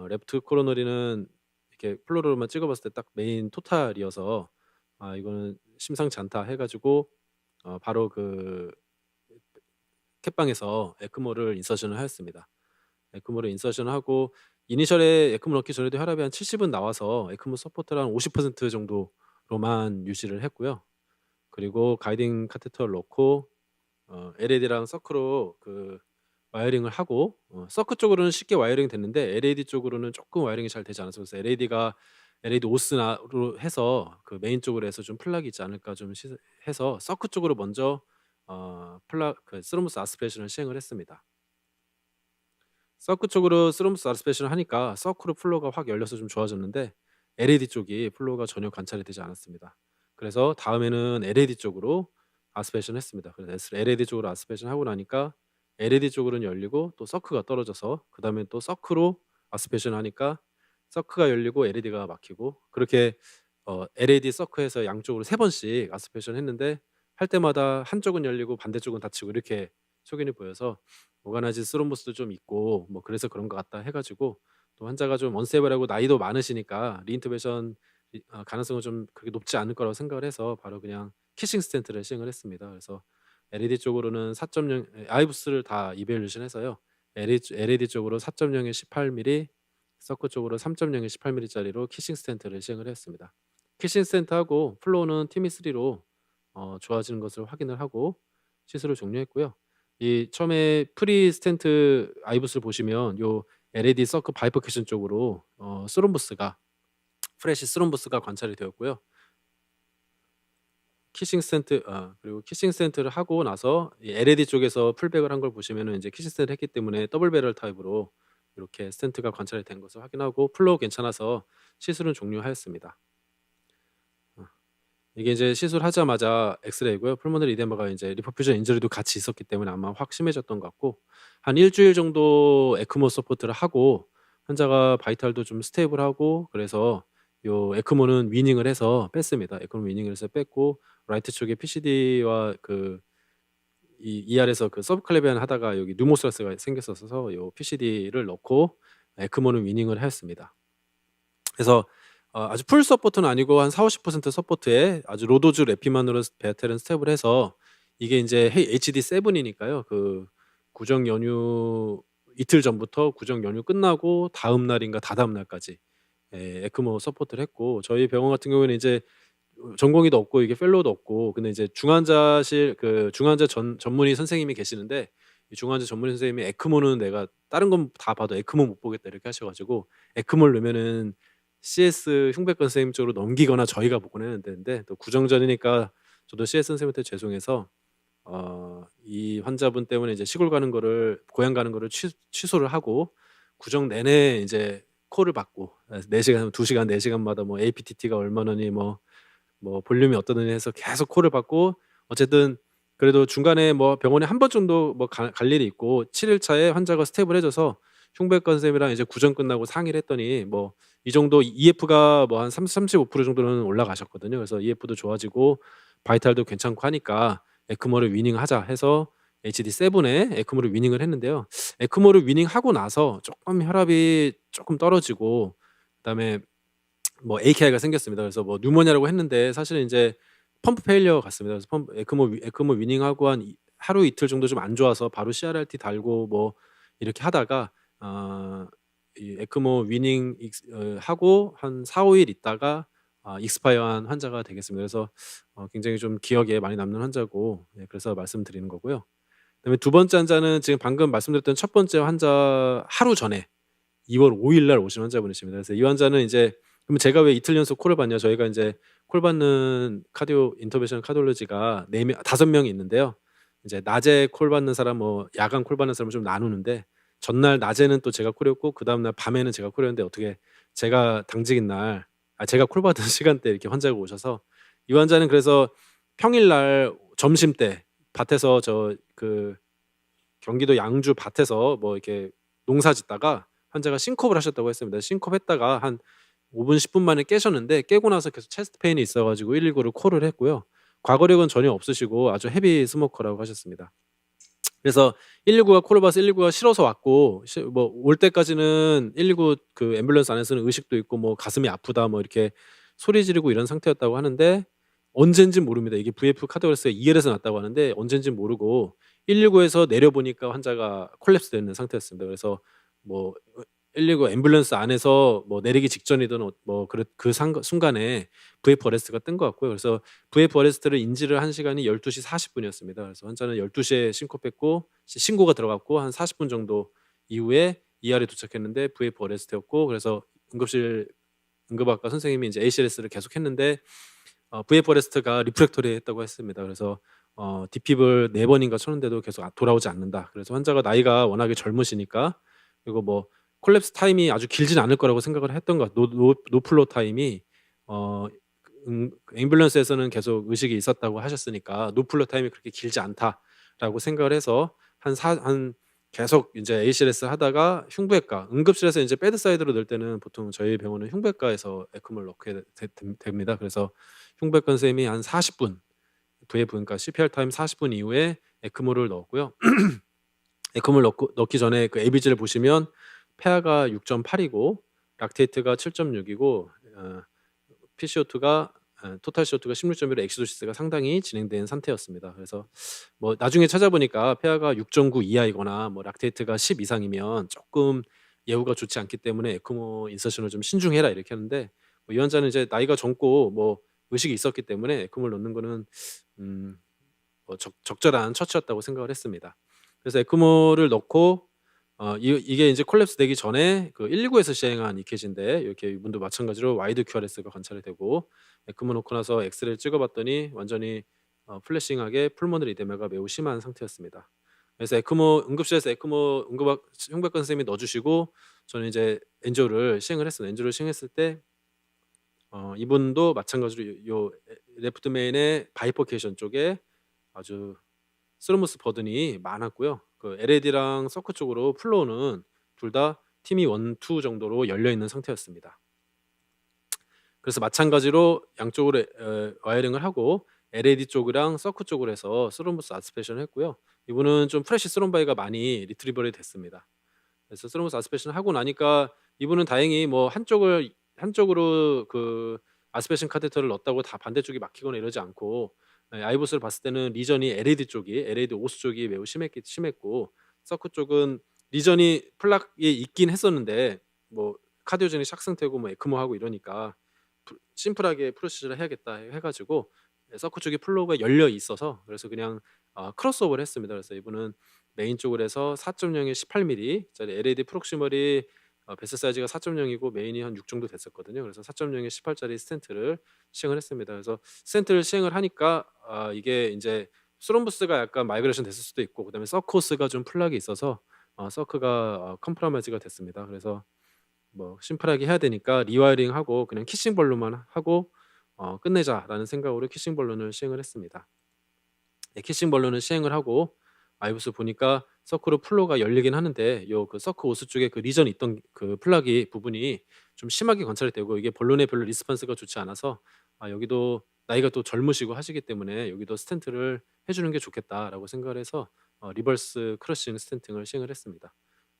레프트 코로너리는 이렇게 플로로만 찍어봤을 때 딱 메인 토탈이어서 이거는 심상치 않다 해가지고 바로 그 캣방에서 에크모를 인서션을 하였습니다. 에크모를 인서션하고 이니셜에 에크모 넣기 전에도 혈압이 한 70은 나와서 에크모 서포트를 한 50% 정도로만 유지를 했고요. 그리고 가이딩 카테터를 넣고 LAD랑 서크로 그 와이어링을 하고 서크 쪽으로는 쉽게 와이어링 됐는데 LAD 쪽으로는 조금 와이어링이 잘 되지 않아서 그래서 LAD 오스나로 해서 그 메인 쪽으로 해서 좀 플락이 있지 않을까 좀 해서 서크 쪽으로 먼저 스로무스 아스피레이션을 시행을 했습니다. 서크 쪽으로 스로무스 아스피레이션을 하니까 서크로 플로우가 확 열려서 좀 좋아졌는데 LAD 쪽이 플로우가 전혀 관찰이 되지 않았습니다. 그래서 다음에는 LAD 쪽으로 아스피레이션 했습니다. 그래서 LAD 쪽으로 아스피레이션 하고 나니까 LED 쪽으로는 열리고 또 서크가 떨어져서 그 다음에 또 서크로 아스피레이션 하니까 서크가 열리고 LED가 막히고 그렇게 LED 서크에서 양쪽으로 3번씩 아스피레이션 했는데 할 때마다 한쪽은 열리고 반대쪽은 닫히고 이렇게 소견이 보여서 오가나이즈 스롬보스도 좀 있고 뭐 그래서 그런 것 같다 해가지고 또 환자가 좀 언스테이블하고 나이도 많으시니까 리인투베이션 가능성은 좀 그렇게 높지 않을 거라고 생각을 해서 바로 그냥 키싱 스텐트를 시행을 했습니다. 그래서 LED 쪽으로는 4.0 아이부스를 다 이벨루션 해서요. LED 쪽으로 4.0에 18mm, 서크 쪽으로 3.0에 18mm짜리로 키싱 스텐트를 시행을 했습니다. 키싱 스텐트하고 플로우는 TIMI3로 좋아지는 것을 확인을 하고 시술을 종료했고요. 이 처음에 프리 스텐트 아이부스를 보시면 요 LED 서크 바이퍼케이션 쪽으로 프레시 스롬보스가 관찰이 되었고요. 그리고 키싱 스텐트를 하고 나서 이 LED 쪽에서 풀백을 한 걸 보시면은 이제 키싱 스텐트를 했기 때문에 더블 배럴 타입으로 이렇게 스텐트가 관찰이 된 것을 확인하고 플로우 괜찮아서 시술은 종료하였습니다. 이게 이제 시술하자마자 엑스레이고요. 풀모너리 이데마가 이제 리퍼퓨전 인저리도 같이 있었기 때문에 아마 확 심해졌던 것 같고 한 일주일 정도 에크모 서포트를 하고 환자가 바이탈도 좀 스테이블하고 그래서 요 에크모는 위닝을 해서 뺐습니다. 에크모 위닝을 해서 뺐고 라이트 쪽에 PCD와 이 ER에서 그 서브클레비안 하다가 여기 누모스라스가 생겼어서 요 PCD를 넣고 에크모는 위닝을 하였습니다. 그래서 아주 풀 서포트는 아니고 한 40-50% 서포트에 아주 로도즈 레피만으로 베아텔은 스텝을 해서 이게 이제 HD7이니까요. 그 구정 연휴 이틀 전부터 구정 연휴 끝나고 다음 날인가 다다음 날까지 에크모 서포트를 했고 저희 병원 같은 경우에는 이제 전공의도 없고 이게 펠로우도 없고 근데 이제 중환자실 그 중환자 전문의 선생님이 계시는데 이 중환자 전문의 선생님이 에크모는 내가 다른 건 다 봐도 에크모 못 보겠다 이렇게 하셔가지고 에크모를 넣으면은 CS 흉배권 선생님 쪽으로 넘기거나 저희가 보곤 했는데 또 구정전이니까 저도 CS 선생님한테 죄송해서 이 환자분 때문에 이제 시골 가는 거를 고향 가는 거를 취소를 하고 구정 내내 이제 콜을 받고 4시간, 2시간, 4시간마다 뭐 APTT가 얼마나니 뭐 볼륨이 어떠느니 해서 계속 콜을 받고 어쨌든 그래도 중간에 뭐 병원에 한 번 정도 뭐 갈 일이 있고 7일 차에 환자가 스테이블해져서 흉배과 선생님이랑 이제 구정 끝나고 상의를 했더니 뭐 이 정도 EF가 뭐 한 35% 정도는 올라가셨거든요. 그래서 EF도 좋아지고 바이탈도 괜찮고 하니까 에크모를 위닝하자 해서 HD7에 에크모를 위닝을 했는데요. 에크모를 위닝하고 나서 조금 혈압이 조금 떨어지고 그다음에 뭐 AKI가 생겼습니다. 그래서 뭐 뉴모니아라고 했는데 사실은 이제 펌프 페일리어 같습니다. 그래서 에크모 위닝하고 한 하루 이틀 정도 좀 안 좋아서 바로 CRRT 달고 뭐 이렇게 하다가 이 에크모 위닝 하고 한 4-5일 있다가 익스파이어한 환자가 되겠습니다. 그래서 굉장히 좀 기억에 많이 남는 환자고 그래서 말씀드리는 거고요. 그다음에 두 번째 환자는 지금 방금 말씀드렸던 첫 번째 환자 하루 전에 2월 5일 날 오신 환자분이십니다. 그래서 이 환자는 이제 그럼 제가 왜 이틀 연속 콜을 받냐? 저희가 이제 콜 받는 카디오 인터벤션 카디올로지가 5명이 있는데요. 이제 낮에 콜 받는 사람 뭐 야간 콜 받는 사람을 좀 나누는데 전날 낮에는 또 제가 콜이었고 그다음 날 밤에는 제가 콜이었는데 어떻게 제가 당직인 날 제가 콜 받은 시간대 이렇게 환자가 오셔서 이 환자는 그래서 평일 날 점심 때 밭에서 경기도 양주 밭에서 뭐 이렇게 농사 짓다가 환자가 싱콥을 하셨다고 했습니다. 싱콥했다가 한 5분 10분 만에 깨셨는데 깨고 나서 계속 체스트 페인이 있어가지고 119를 콜을 했고요. 과거력은 전혀 없으시고 아주 헤비 스모커라고 하셨습니다. 그래서 119가 콜을 봐서 119가 싫어서 왔고 뭐 올 때까지는 119 그 앰뷸런스 안에서는 의식도 있고 뭐 가슴이 아프다 뭐 이렇게 소리 지르고 이런 상태였다고 하는데 언젠진 모릅니다. 이게 VF 카디오레스가 2L에서 났다고 하는데 언젠진 모르고 119에서 내려보니까 환자가 콜랩스 되는 상태였습니다. 그래서 뭐 119 앰뷸런스 안에서 뭐 내리기 직전이든 뭐 그 순간에 VF 어레스트가 뜬 것 같고요. 그래서 VF 어레스트를 인지를 한 시간이 12시 40분이었습니다. 그래서 환자는 12시에 싱콥했고 신고가 들어갔고 한 40분 정도 이후에 ER에 도착했는데 VF 어레스트였고 그래서 응급학과 선생님이 이제 ACLS를 계속 했는데 VF 어레스트가 리프렉터리 했다고 했습니다. 그래서 디핍을 4번인가 쳤는데도 계속 돌아오지 않는다. 그래서 환자가 나이가 워낙에 젊으시니까 그리고 뭐 콜랩스 타임이 아주 길진 않을 거라고 생각을 했던 것 같아요. 노플로 타임이 앰뷸런스에서는 계속 의식이 있었다고 하셨으니까 노플로 타임이 그렇게 길지 않다라고 생각을 해서 한 계속 이제 ACLS 하다가 흉부외과 응급실에서 이제 배드사이드로 넣을 때는 보통 저희 병원은 흉부외과에서 에크모를 넣게 됩니다. 그래서 흉부외과 선생님이 한 40분 VF 그러니까 CPR 타임 40분 이후에 에크모를 넣었고요. 에크모를 넣기 전에 그 ABG를 보시면 폐하가 6.8이고 락테이트가 7.6이고 PCO2가 토탈 CO2가 16.1로 엑시도시스가 상당히 진행된 상태였습니다. 그래서 뭐 나중에 찾아보니까 폐하가 6.9 이하이거나 뭐 락테이트가 10 이상이면 조금 예후가 좋지 않기 때문에 에크모 인서션을 좀 신중해라 이렇게 하는데 이 환자는 이제 나이가 젊고 뭐 의식이 있었기 때문에 에크모를 넣는 거는 뭐 적절한 처치였다고 생각을 했습니다. 그래서 에크모를 넣고 이게 이제 콜랩스 되기 전에 그 119에서 시행한 EKG인데 이렇게 이분도 마찬가지로 와이드 QRS가 관찰이 되고 에크모 넣고 나서 엑스레이를 찍어봤더니 완전히 플래싱하게 풀모널 이데마가 매우 심한 상태였습니다. 그래서 응급실에서 에크모 흉부외과 선생님이 넣어주시고 저는 이제 엔조를 시행을 했어요. 엔조를 시행했을 때 이분도 마찬가지로 요 레프트 메인의 바이포케이션 쪽에 아주 스루무스 버든이 많았고요. 그 LAD랑 서크 쪽으로 플로우는 둘 다 팀이 1, 2 정도로 열려 있는 상태였습니다. 그래서 마찬가지로 양쪽으로 와이어링을 하고 LAD 쪽이랑 서큐 쪽으로 해서 스럼버스 아스피레이션을 했고요. 이분은 좀 프레시 스럼바이가 많이 리트리버리 됐습니다. 그래서 스럼버스 아스피레이션 하고 나니까 이분은 다행히 뭐 한쪽으로 그 아스피레이션 카테터를 넣었다고 다 반대쪽이 막히거나 이러지 않고 아이보스를 봤을 때는 리전이 LAD 오스 쪽이 매우 심했고 서큐 쪽은 리전이 플락이 있긴 했었는데 뭐 카디오제닉 샥 상태고 뭐 에크모하고 이러니까 심플하게 프로시저를 해야겠다 해가지고 서큐 쪽이 플로우가 열려 있어서 그래서 그냥 크로스오버를 했습니다. 그래서 이분은 메인 쪽으로 해서 4.0에 18mm짜리 LED 프록시멀이 베스 사이즈가 4.0이고 메인이 한 6 정도 됐었거든요. 그래서 4.0에 18짜리 스텐트를 시행을 했습니다. 그래서 스텐트를 시행을 하니까 이게 이제 스럼부스가 약간 마이그레이션 됐을 수도 있고 그다음에 서코스가 좀 플락이 있어서 서크가 컴프라마이즈가 됐습니다. 그래서 뭐 심플하게 해야 되니까 리와이링하고 그냥 키싱 벌룬만 하고 끝내자라는 생각으로 키싱 벌룬을 시행을 했습니다. 키싱 벌룬을 시행을 하고 아이보스 보니까 서크로 플로우가 열리긴 하는데 요 그 서크 오스 쪽에 그 리전 있던 그 플락이 부분이 좀 심하게 관찰이 되고 이게 벌룬에 별로 리스폰스가 좋지 않아서 여기도 나이가 또 젊으시고 하시기 때문에 여기도 스텐트를 해주는 게 좋겠다라고 생각을 해서 리버스 크러싱 스텐팅을 시행을 했습니다.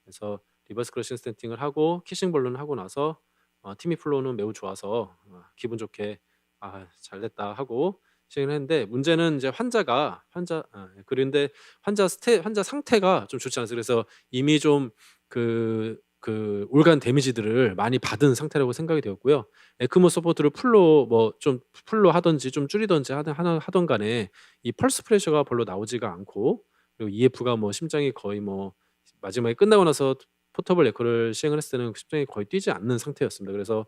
그래서 리버스 크러싱 스텐팅을 하고 키싱 벌룬을 하고 나서 티미 플로우는 매우 좋아서 기분 좋게 잘됐다 하고 시행을 했는데 문제는 이제 그런데 환자 상태가 좀 좋지 않았어요. 그래서 이미 좀 그 올간 데미지들을 많이 받은 상태라고 생각이 되었고요. 에크모 서포트를 풀로 하든지 좀 줄이든지 하던 간에 이 펄스 프레셔가 별로 나오지가 않고 그리고 EF가 뭐 심장이 거의 뭐 마지막에 끝나고 나서 포터블 에코를 시행을 했을 때는 심장이 거의 뛰지 않는 상태였습니다. 그래서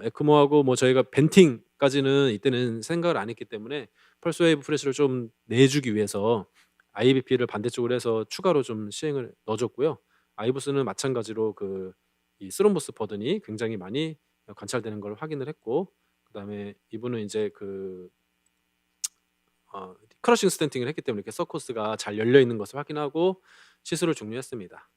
에크모하고 뭐 저희가 벤팅까지는 이때는 생각을 안 했기 때문에 펄스 웨이브 프레셔를 좀 내주기 위해서 IBP를 반대쪽으로 해서 추가로 좀 시행을 넣어줬고요. 아이보스는 마찬가지로 이 스롬보스 버든이 굉장히 많이 관찰되는 걸 확인을 했고 그다음에 이분은 이제 크러싱 스텐팅을 했기 때문에 이렇게 서코스가 잘 열려 있는 것을 확인하고 시술을 종료했습니다.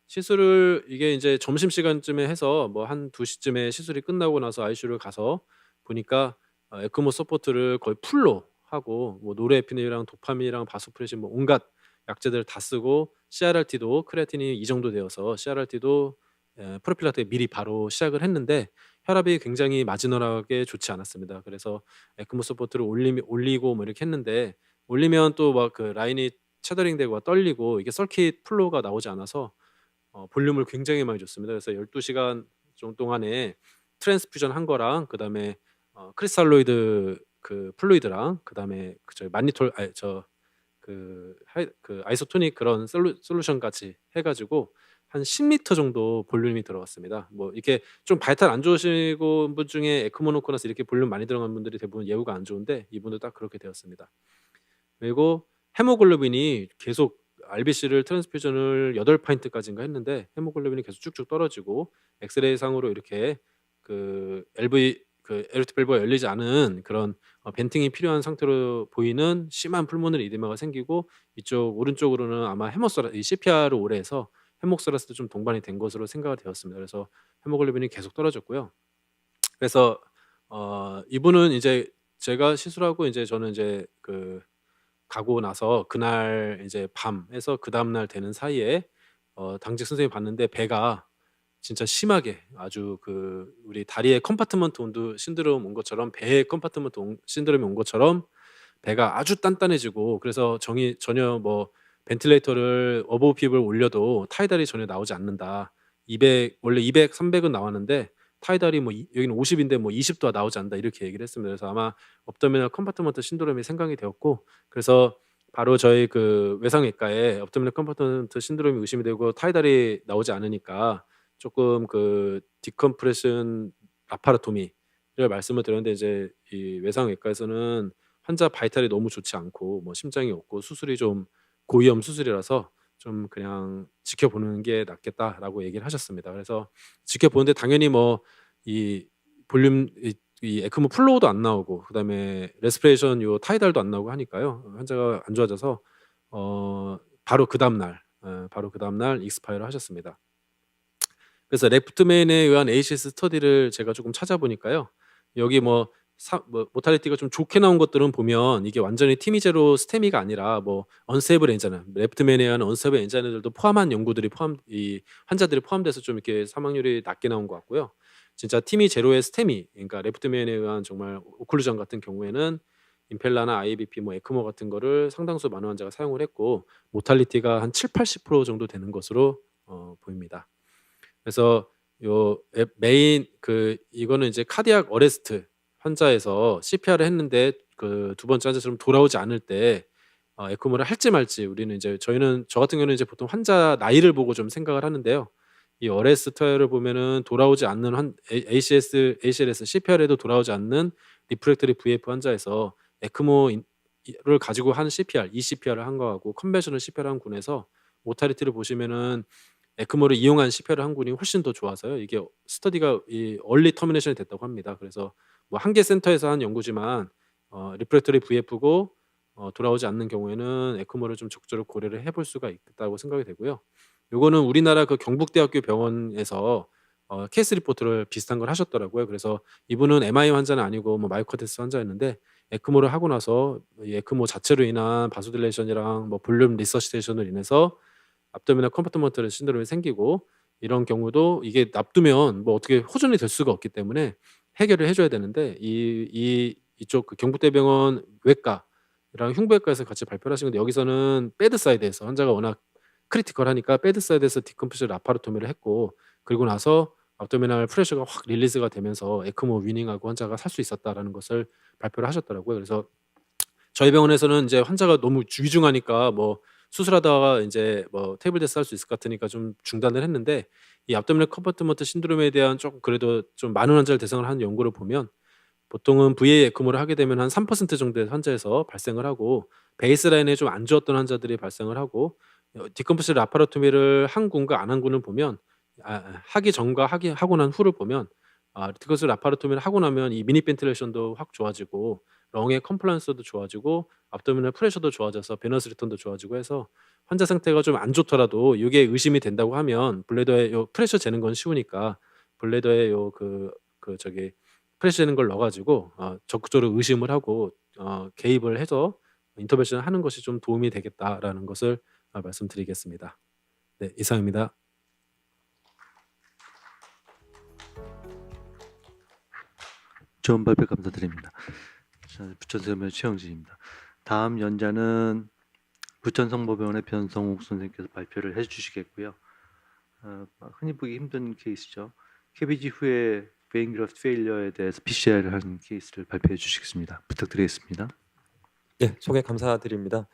시술을 이게 이제 점심시간쯤에 해서 뭐 한 2시쯤에 시술이 끝나고 나서 ICU를 가서 보니까 에크모 서포트를 거의 풀로 하고 뭐 노르에피네이랑 도파민이랑 바소프레신 뭐 온갖 약제들을 다 쓰고 CRRT도 크레아틴이 이 정도 되어서 CRRT도 프로필락토에 미리 바로 시작을 했는데 혈압이 굉장히 마지노하게 좋지 않았습니다. 그래서 에크모 서포트를 올리고 뭐 이렇게 했는데 올리면 또 막 그 라인이 채더링되고 떨리고 이게 서킷 플로우가 나오지 않아서 볼륨을 굉장히 많이 줬습니다. 그래서 12시간 정도 동안에 트랜스퓨전 한 거랑 그다음에 크리스탈로이드 그 플루이드랑 그다음에 저 마니톨 아이소토닉 그런 솔루션까지 해가지고 한 10리터 정도 볼륨이 들어갔습니다. 뭐 이렇게 좀 바이탈 안 좋으시고 분 중에 에크모 놓고 나서 이렇게 볼륨 많이 들어간 분들이 대부분 예후가 안 좋은데 이분도 딱 그렇게 되었습니다. 그리고 헤모글로빈이 계속 RBC를 트랜스퓨전을 8파인트까지인가 했는데 헤모글로빈이 계속 쭉쭉 떨어지고 엑스레이 상으로 이렇게 에르트 밸브가 열리지 않은 그런 벤팅이 필요한 상태로 보이는 심한 풀모너리 이데마가 생기고 이쪽 오른쪽으로는 아마 CPR을 오래 해서 헤목소라스도 좀 동반이 된 것으로 생각이 되었습니다. 그래서 헤모글로빈이 계속 떨어졌고요. 그래서 이분은 이제 제가 시술하고 이제 저는 이제 가고 나서 그날 이제 밤에서 그 다음날 되는 사이에 당직 선생님 봤는데 배가 진짜 심하게 아주 우리 다리에 컴파트먼트 온도 신드롬 온 것처럼 배에 컴파트먼트 신드롬이 온 것처럼 배가 아주 단단해지고 그래서 전혀 뭐 벤틸레이터를 어버브핍을 올려도 타이달이 전혀 나오지 않는다. 원래 200, 300은 나왔는데 타이달이 뭐 여기는 50인데 뭐 20도 나오지 않는다 이렇게 얘기를 했습니다. 그래서 아마 업도미널 컴파트먼트 신드롬이 생각이 되었고 그래서 바로 저희 외상외과에 업도미널 컴파트먼트 신드롬이 의심이 되고 타이달이 나오지 않으니까 조금 디컴프레션 라파라토미를 말씀을 드렸는데 이제 이 외상외과에서는 환자 바이탈이 너무 좋지 않고 뭐 심장이 없고 수술이 좀 고위험 수술이라서 좀 그냥 지켜보는 게 낫겠다라고 얘기를 하셨습니다. 그래서 지켜보는데 당연히 뭐 이 볼륨 이 에크모 플로우도 안 나오고 그다음에 레스피레이션 요 타이달도 안 나오고 하니까요. 환자가 안 좋아져서 바로 그 다음 날 익스파이어를 하셨습니다. 그래서 레프트맨에 의한 ACS 스터디를 제가 조금 찾아보니까요. 여기 뭐 모탈리티가 좀 좋게 나온 것들은 보면 이게 완전히 티미제로 스테미가 아니라 뭐 언스테이블 엔자나 레프트맨에 의한 언스테이블 엔자들도 포함한 연구들이 이 환자들이 포함돼서 좀 이렇게 사망률이 낮게 나온 것 같고요. 진짜 티미 제로의 스테미, 그러니까 레프트맨에 의한 정말 오클루전 같은 경우에는 임펠라나 IBP, 뭐 에크모 같은 거를 상당수 많은 환자가 사용을 했고 모탈리티가 한 7-80% 정도 되는 것으로 보입니다. 그래서 요 메인 이거는 이제 카디악 어레스트 환자에서 CPR을 했는데 그 두 번째 환자처럼 돌아오지 않을 때 에크모를 할지 말지 우리는 이제 저 같은 경우는 이제 보통 환자 나이를 보고 좀 생각을 하는데요. 이 어레스트를 보면은 돌아오지 않는 ACLS CPR에도 돌아오지 않는 리프랙터리 VF 환자에서 에크모를 가지고 한 CPR, eCPR을 한 거하고 컨벤셔널 CPR 한 군에서 모탈리티를 보시면은 에크모를 이용한 CPR 한 군이 훨씬 더 좋아서요. 이게 스터디가 이 얼리 터미네이션이 됐다고 합니다. 그래서 뭐 한 개 센터에서 한 연구지만 리프랙터리 VF고 돌아오지 않는 경우에는 에크모를 좀 적절히 고려를 해볼 수가 있다고 생각이 되고요. 요거는 우리나라 그 경북대학교 병원에서 케이스 리포트를 비슷한 걸 하셨더라고요. 그래서 이분은 MI 환자는 아니고 뭐 마이오카디스 환자였는데 에크모를 하고 나서 이 에크모 자체로 인한 바소딜레이션이랑 뭐 볼륨 리서시테이션으로 인해서 압도미널 컴파트먼트 신드롬이 생기고 이런 경우도 이게 놔두면 뭐 어떻게 호전이 될 수가 없기 때문에 해결을 해줘야 되는데 이쪽 그 경북대병원 외과랑 흉부외과에서 같이 발표를 하신 건데 여기서는 배드사이드에서 환자가 워낙 크리티컬하니까 배드사이드에서 디컴프셔 라파로토미를 했고 그리고 나서 압도미널 프레셔가 확 릴리즈가 되면서 에크모 위닝하고 환자가 살 수 있었다라는 것을 발표를 하셨더라고요. 그래서 저희 병원에서는 이제 환자가 너무 위중하니까 뭐 수술하다가 이제 뭐 테이블 데스 할 수 있을 것 같으니까 좀 중단을 했는데 이 압도미널 컴파트먼트 신드롬에 대한 조금 그래도 좀 많은 환자를 대상으로 한 연구를 보면 보통은 VA 에크모를 하게 되면 한 3% 정도의 환자에서 발생을 하고 베이스라인에 좀 안 좋았던 환자들이 발생을 하고 디컴프시 라파로토미를 한 군과 안 한 군을 보면 하기 전과 하고 난 후를 보면 디컴프시 라파로토미를 하고 나면 이 미니 벤틸레이션도 확 좋아지고 렁의 컴플라이언스도 좋아지고 압도미널 프레셔도 좋아져서 베너스 리턴도 좋아지고 해서 환자 상태가 좀 안 좋더라도 이게 의심이 된다고 하면 블레더에 요 프레셔 재는 건 쉬우니까 블레더에 저기 프레셔 재는 걸 넣어가지고 적극적으로 의심을 하고 개입을 해서 인터벤션을 하는 것이 좀 도움이 되겠다라는 것을 말씀드리겠습니다. 네, 이상입니다. 좋은 발표 감사드립니다. 자, 부천성병원 최영진입니다. 다음 연자는 부천성모병원의 변성욱 선생님께서 발표를 해주시겠고요. 흔히 보기 힘든 케이스죠. KBG 후에 베인그래프트 페일러에 대해서 PCR을 하는 케이스를 발표해 주시겠습니다. 부탁드리겠습니다. 네, 소개 감사드립니다.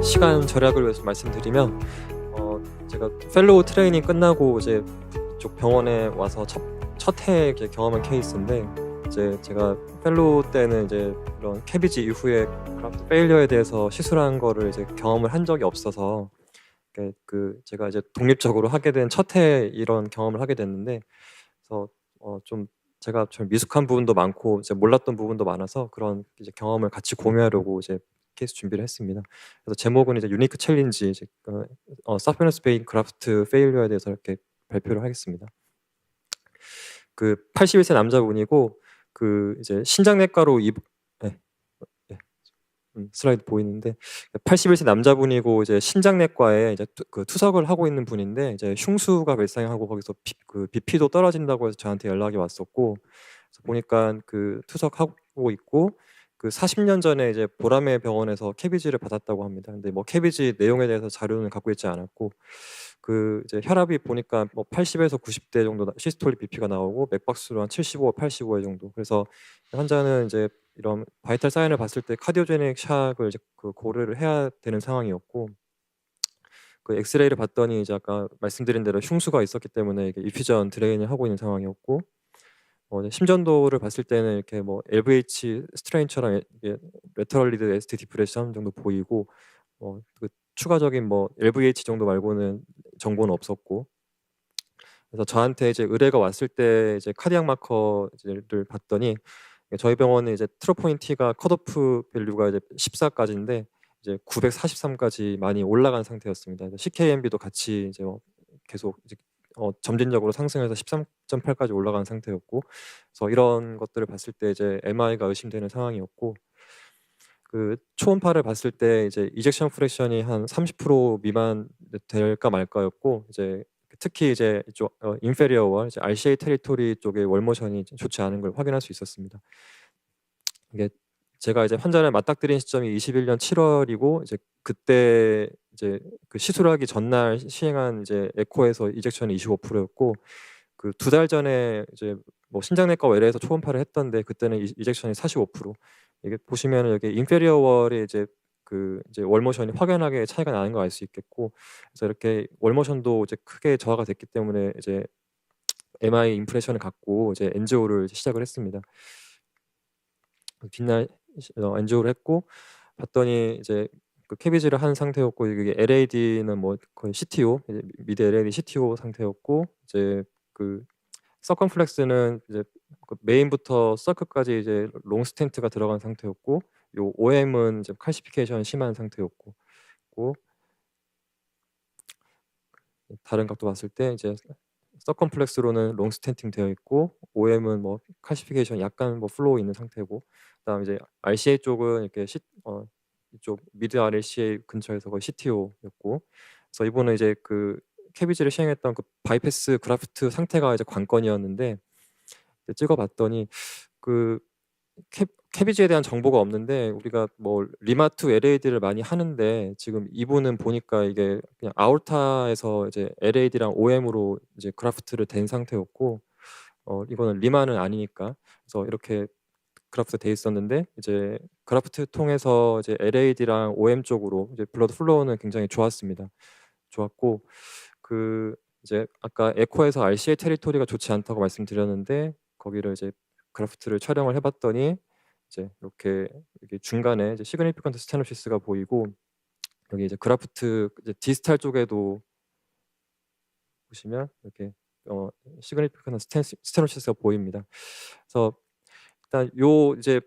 시간 절약을 위해서 말씀드리면 제가 펠로우 트레이닝 끝나고 이제 이쪽 병원에 와서 첫 해 경험한 케이스인데 이제 제가 펠로우 때는 이제 이런 캐비지 이후에 그라프트 페일리어에 대해서 시술한 거를 이제 경험을 한 적이 없어서 제가 이제 독립적으로 하게 된 첫 해 이런 경험을 하게 됐는데 그래서 좀 제가 좀 미숙한 부분도 많고 이제 몰랐던 부분도 많아서 그런 이제 경험을 같이 공유하려고 이제 케이스 준비를 했습니다. 그래서 제목은 이제 유니크 챌린지 사피너스 베인 그라프트 페일리어에 대해서 이렇게 발표를 하겠습니다. 그 81세 남자분이고 그 이제 신장내과로 슬라이드 보이는데 81세 남자분이고 이제 신장내과에 이제 투석을 하고 있는 분인데 이제 흉수가 발생하고 거기서 BP도 떨어진다고 해서 저한테 연락이 왔었고 그래서 보니까 그 투석하고 있고 그 40년 전에 이제 보라매 병원에서 캐비지를 받았다고 합니다. 근데 뭐 캐비지 내용에 대해서 자료는 갖고 있지 않았고 그 이제 혈압이 보니까 뭐 80에서 90대 정도 시스톨릭 BP가 나오고 맥박수로 한 75, 85의 정도. 그래서 환자는 이제 이런 바이탈 사인을 봤을 때 카디오제닉 샥을 이제 그 고려를 해야 되는 상황이었고, 그 엑스레이를 봤더니 이제 아까 말씀드린 대로 흉수가 있었기 때문에 이게 이퓨전 드레인을 하고 있는 상황이었고, 이제 심전도를 봤을 때는 이렇게 뭐 LVH 스트레인처럼 이게 레터럴 리드 ST 디프레션 정도 보이고, 그 추가적인 뭐 LVH 정도 말고는 정보는 없었고, 그래서 저한테 이제 의뢰가 왔을 때 이제 카디악 마커를 봤더니 저희 병원은 이제 트로포인T가 컷오프 밸류가 이제 14까지인데 이제 943까지 많이 올라간 상태였습니다. CKMB도 같이 이제 계속 이제 점진적으로 상승해서 13.8까지 올라간 상태였고, 그래서 이런 것들을 봤을 때 이제 MI가 의심되는 상황이었고, 그 초음파를 봤을 때 이제 이젝션 프랙션이 한 30% 미만 될까 말까였고, 이제 특히 이제 이쪽 인페리어와 이제 RCA 테리토리 쪽의 월모션이 좋지 않은 걸 확인할 수 있었습니다. 이게 제가 이제 환자를 맞닥뜨린 시점이 21년 7월이고 이제 그때 이제 그 시술하기 전날 시행한 이제 에코에서 이젝션이 25%였고, 그 2달 전에 이제 뭐 신장내과 외래에서 초음파를 했던데 그때는 이젝션이 45%. 이게 보시면은 여기 인페리어 월에 이제 그 이제 월모션이 확연하게 차이가 나는 걸 알 수 있겠고, 그래서 이렇게 월모션도 이제 크게 저하가 됐기 때문에 이제 MI 임프레션을 갖고 이제 엔지오를 시작을 했습니다. 뒷날 엔지오를 했고 봤더니 이제 그 캐비지를 한 상태였고, 이게 LAD는 뭐 거의 CTO, 이제 미드 LAD CTO 상태였고, 이제 그 서컴플렉스는 이제 그 메인부터 서클까지 이제 롱 스텐트가 들어간 상태였고, 요 OM은 이제 칼시피케이션 심한 상태였고, 다른 각도 봤을 때 이제 서컴플렉스로는 롱 스텐팅 되어 있고, OM은 뭐 칼시피케이션 약간 뭐 플로우 있는 상태고, 그다음 이제 RCA 쪽은 이렇게 이쪽 미드 RCA 근처에서 거의 CTO였고, 그래서 이분은 이제 그 캐비지를 시행했던 그 바이패스 그라프트 상태가 이제 관건이었는데, 찍어봤더니 그 캐비지에 대한 정보가 없는데 우리가 뭐 리마투 LAD를 많이 하는데 지금 이분은 보니까 이게 그냥 아orta에서 이제 LAD랑 OM으로 이제 그라프트를 댄 상태였고, 이거는 리마는 아니니까, 그래서 이렇게 그라프트 돼 있었는데 이제 그라프트 통해서 이제 LAD랑 OM 쪽으로 이제 블러드 플로우는 굉장히 좋았습니다. 좋았고, 그 이제 아까 에코에서 RCA 테리토리가 좋지 않다고 말씀드렸는데 거기를 이제 그래프트를 촬영을 해봤더니 이제 이렇게 여기 중간에 이제 시그니피컨트 스테노시스가 보이고, 여기 이제 그래프트 이제 디스탈 쪽에도 보시면 이렇게 시그니피컨트 스테노시스가 보입니다. 그래서 일단 요 이제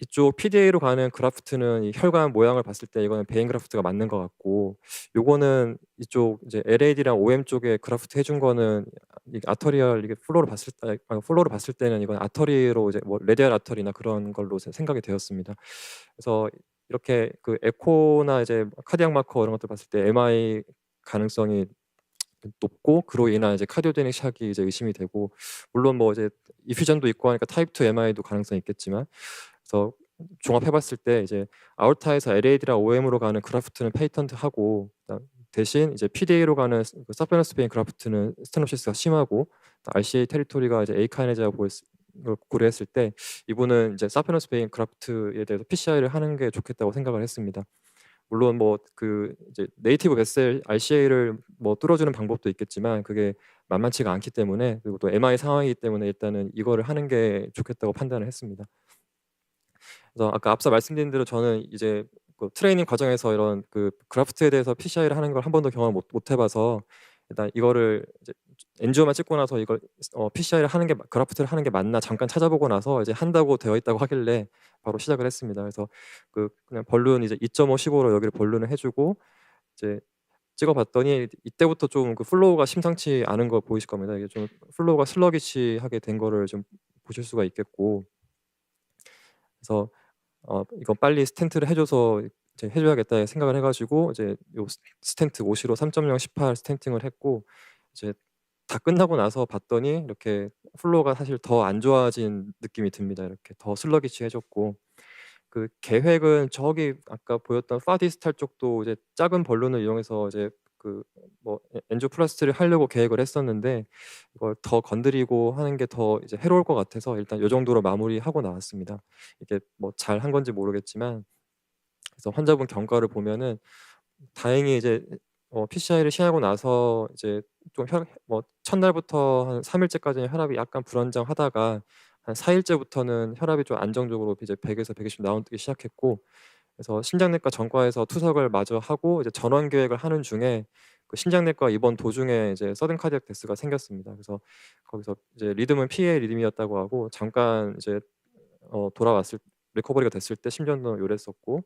이쪽 PDA로 가는 그래프트는 이 혈관 모양을 봤을 때 이거는 베인 그래프트가 맞는 것 같고, 요거는 이쪽 이제 LAD랑 OM 쪽에 그래프트 해준 거는 이게 아터리얼 이게 플로우를 봤을 때는 이건 아터리로 이제 뭐 레디얼 아터리나 그런 걸로 생각이 되었습니다. 그래서 이렇게 그 에코나 이제 카디악 마커 이런 것들 봤을 때 MI 가능성이 높고, 그로 인한 이제 카디오제닉 샥이 이제 의심이 되고, 물론 뭐 이제 이퓨전도 있고 하니까 타입 2 MI도 가능성이 있겠지만, 그래서 종합해봤을 때 이제 아orta에서 LAD랑 OM으로 가는 그래프트는 페이턴트하고, 대신 이제 PDA로 가는 서페너스 베인 그래프트는 스테노시스가 심하고, RCA 테리토리가 이제 에이카이네즈하고 고려했을 때 이분은 이제 서페너스 베인 그래프트에 대해서 PCI를 하는 게 좋겠다고 생각을 했습니다. 물론 뭐 그 이제 네이티브 베셀 RCA를 뭐 뚫어주는 방법도 있겠지만 그게 만만치가 않기 때문에, 그리고 또 MI 상황이기 때문에 일단은 이거를 하는 게 좋겠다고 판단을 했습니다. 그래서 아까 앞서 말씀드린 대로 저는 이제 그 트레이닝 과정에서 이런 그 그래프트에 대해서 PCI를 하는 걸 한 번도 경험을 못 해봐서, 일단 이거를 이제 엔지오만 찍고 나서 이걸 PCI를 하는 게 그래프트를 하는 게 맞나 잠깐 찾아보고 나서 이제 한다고 되어 있다고 하길래 바로 시작을 했습니다. 그래서 그냥 벌룬 이제 2.515로 여기를 벌룬을 해주고 이제 찍어봤더니 이때부터 좀 그 플로우가 심상치 않은 거 보이실 겁니다. 이게 좀 플로우가 슬러기시하게 된 거를 좀 보실 수가 있겠고, 그래서 이거 빨리 스텐트를 해줘서 이제 해줘야겠다 생각을 해가지고 이제 요 스텐트 오시로 3.0 18 스텐팅을 했고, 이제 다 끝나고 나서 봤더니 이렇게 플로우가 사실 더 안 좋아진 느낌이 듭니다. 이렇게 더 슬러기시해졌고, 그 계획은 저기 아까 보였던 파디스탈 쪽도 이제 작은 벌룬을 이용해서 이제 뭐 엔조플라스트를 하려고 계획을 했었는데 이걸 더 건드리고 하는 게 더 이제 해로울 것 같아서 일단 요 정도로 마무리하고 나왔습니다. 이게 뭐 잘한 건지 모르겠지만 그래서 환자분 경과를 보면은 다행히 이제 PCI를 시행하고 나서 이제 좀 뭐 첫날부터 한 3일째까지는 혈압이 약간 불안정하다가 한 4일째부터는 혈압이 좀 안정적으로 이제 100에서 120 나오기 시작했고 그래서 심장내과 전과에서 투석을 마저 하고 이제 전원 계획을 하는 중에 그 심장내과 입원 도중에 이제 서든 카디악 데스가 생겼습니다. 그래서 거기서 이제 리듬은 PA 리듬이었다고 하고 잠깐 이제 돌아왔을 리커버리가 됐을 때 심전도 요랬었고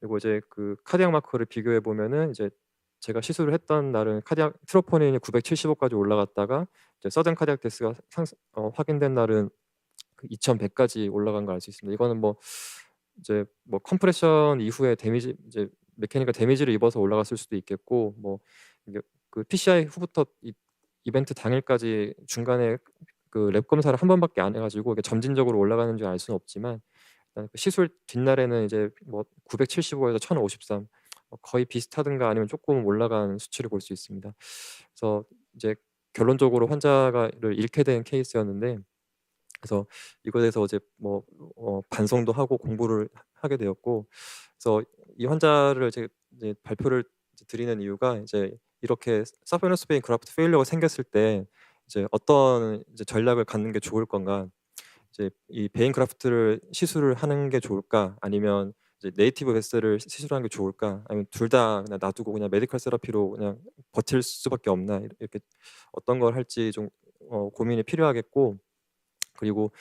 그리고 이제 그 카디악 마커를 비교해 보면은 이제 제가 시술을 했던 날은 카디악 트로포닌이 975까지 올라갔다가 이제 서든 카디악 데스가 확인된 날은 그 2100까지 올라간 걸 알 수 있습니다. 이거는 뭐 이제 뭐 컴프레션 이후에 데미지 이제 메케니컬 데미지를 입어서 올라갔을 수도 있겠고 뭐 이게 그 PCI 후부터 이벤트 당일까지 중간에 그 랩 검사를 한 번밖에 안 해가지고 이게 점진적으로 올라가는지 알 수는 없지만 일단 그 시술 뒷날에는 이제 뭐 975에서 1053 거의 비슷하든가 아니면 조금 올라간 수치를 볼 수 있습니다. 그래서 이제 결론적으로 환자를 잃게 된 케이스였는데 그래서 이거에 대해서 이제 뭐 반성도 하고 공부를 하게 되었고 그래서 이 환자를 이제 발표를 드리는 이유가 이제 이렇게 서페너스 베인 그라프트 페일러가 생겼을 때 이제 어떤 이제 전략을 갖는 게 좋을 건가 이제 이 베인 그라프트를 시술을 하는 게 좋을까 아니면 이제 네이티브 베스를 시술하는 게 좋을까 아니면 둘 다 그냥 놔두고 그냥 메디컬 세라피로 그냥 버틸 수밖에 없나 이렇게 어떤 걸 할지 좀 고민이 필요하겠고 그리고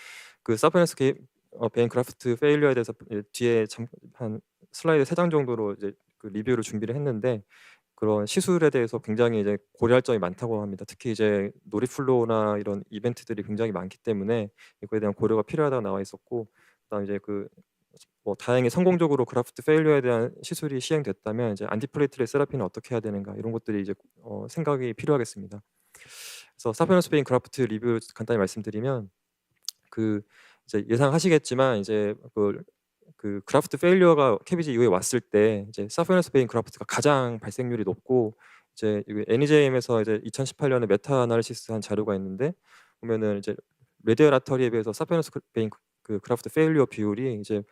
그 서페너스 베인 그라프트 페일리어에 대해서 뒤에 한 슬라이드 3장 정도로 이제 그 리뷰를 준비를 했는데 그런 시술에 대해서 굉장히 이제 고려할 점이 많다고 합니다. 특히 이제 노리플로우나 이런 이벤트들이 굉장히 많기 때문에 이거에 대한 고려가 필요하다고 나와 있었고 그다음 이제 뭐 다행히 성공적으로 그라프트 페일리어에 대한 시술이 시행됐다면 이제 안티플레이트렛 세라피는 어떻게 해야 되는가 이런 것들이 이제 생각이 필요하겠습니다. 그래서 사페너스 베인 그라프트 리뷰 간단히 말씀드리면 그 이제 예상하시겠지만 이제 그 그라프트 페일리어가 캐비지 이후에 왔을 때 이제 사페너스 베인 그라프트가 가장 발생률이 높고 이제 NEJM에서 이제 2018년에 메타 아날리시스 한 자료가 있는데 보면은 이제 레디얼 아터리에 비해서 사페너스 베인 그 그라프트 페일리어 비율이 이제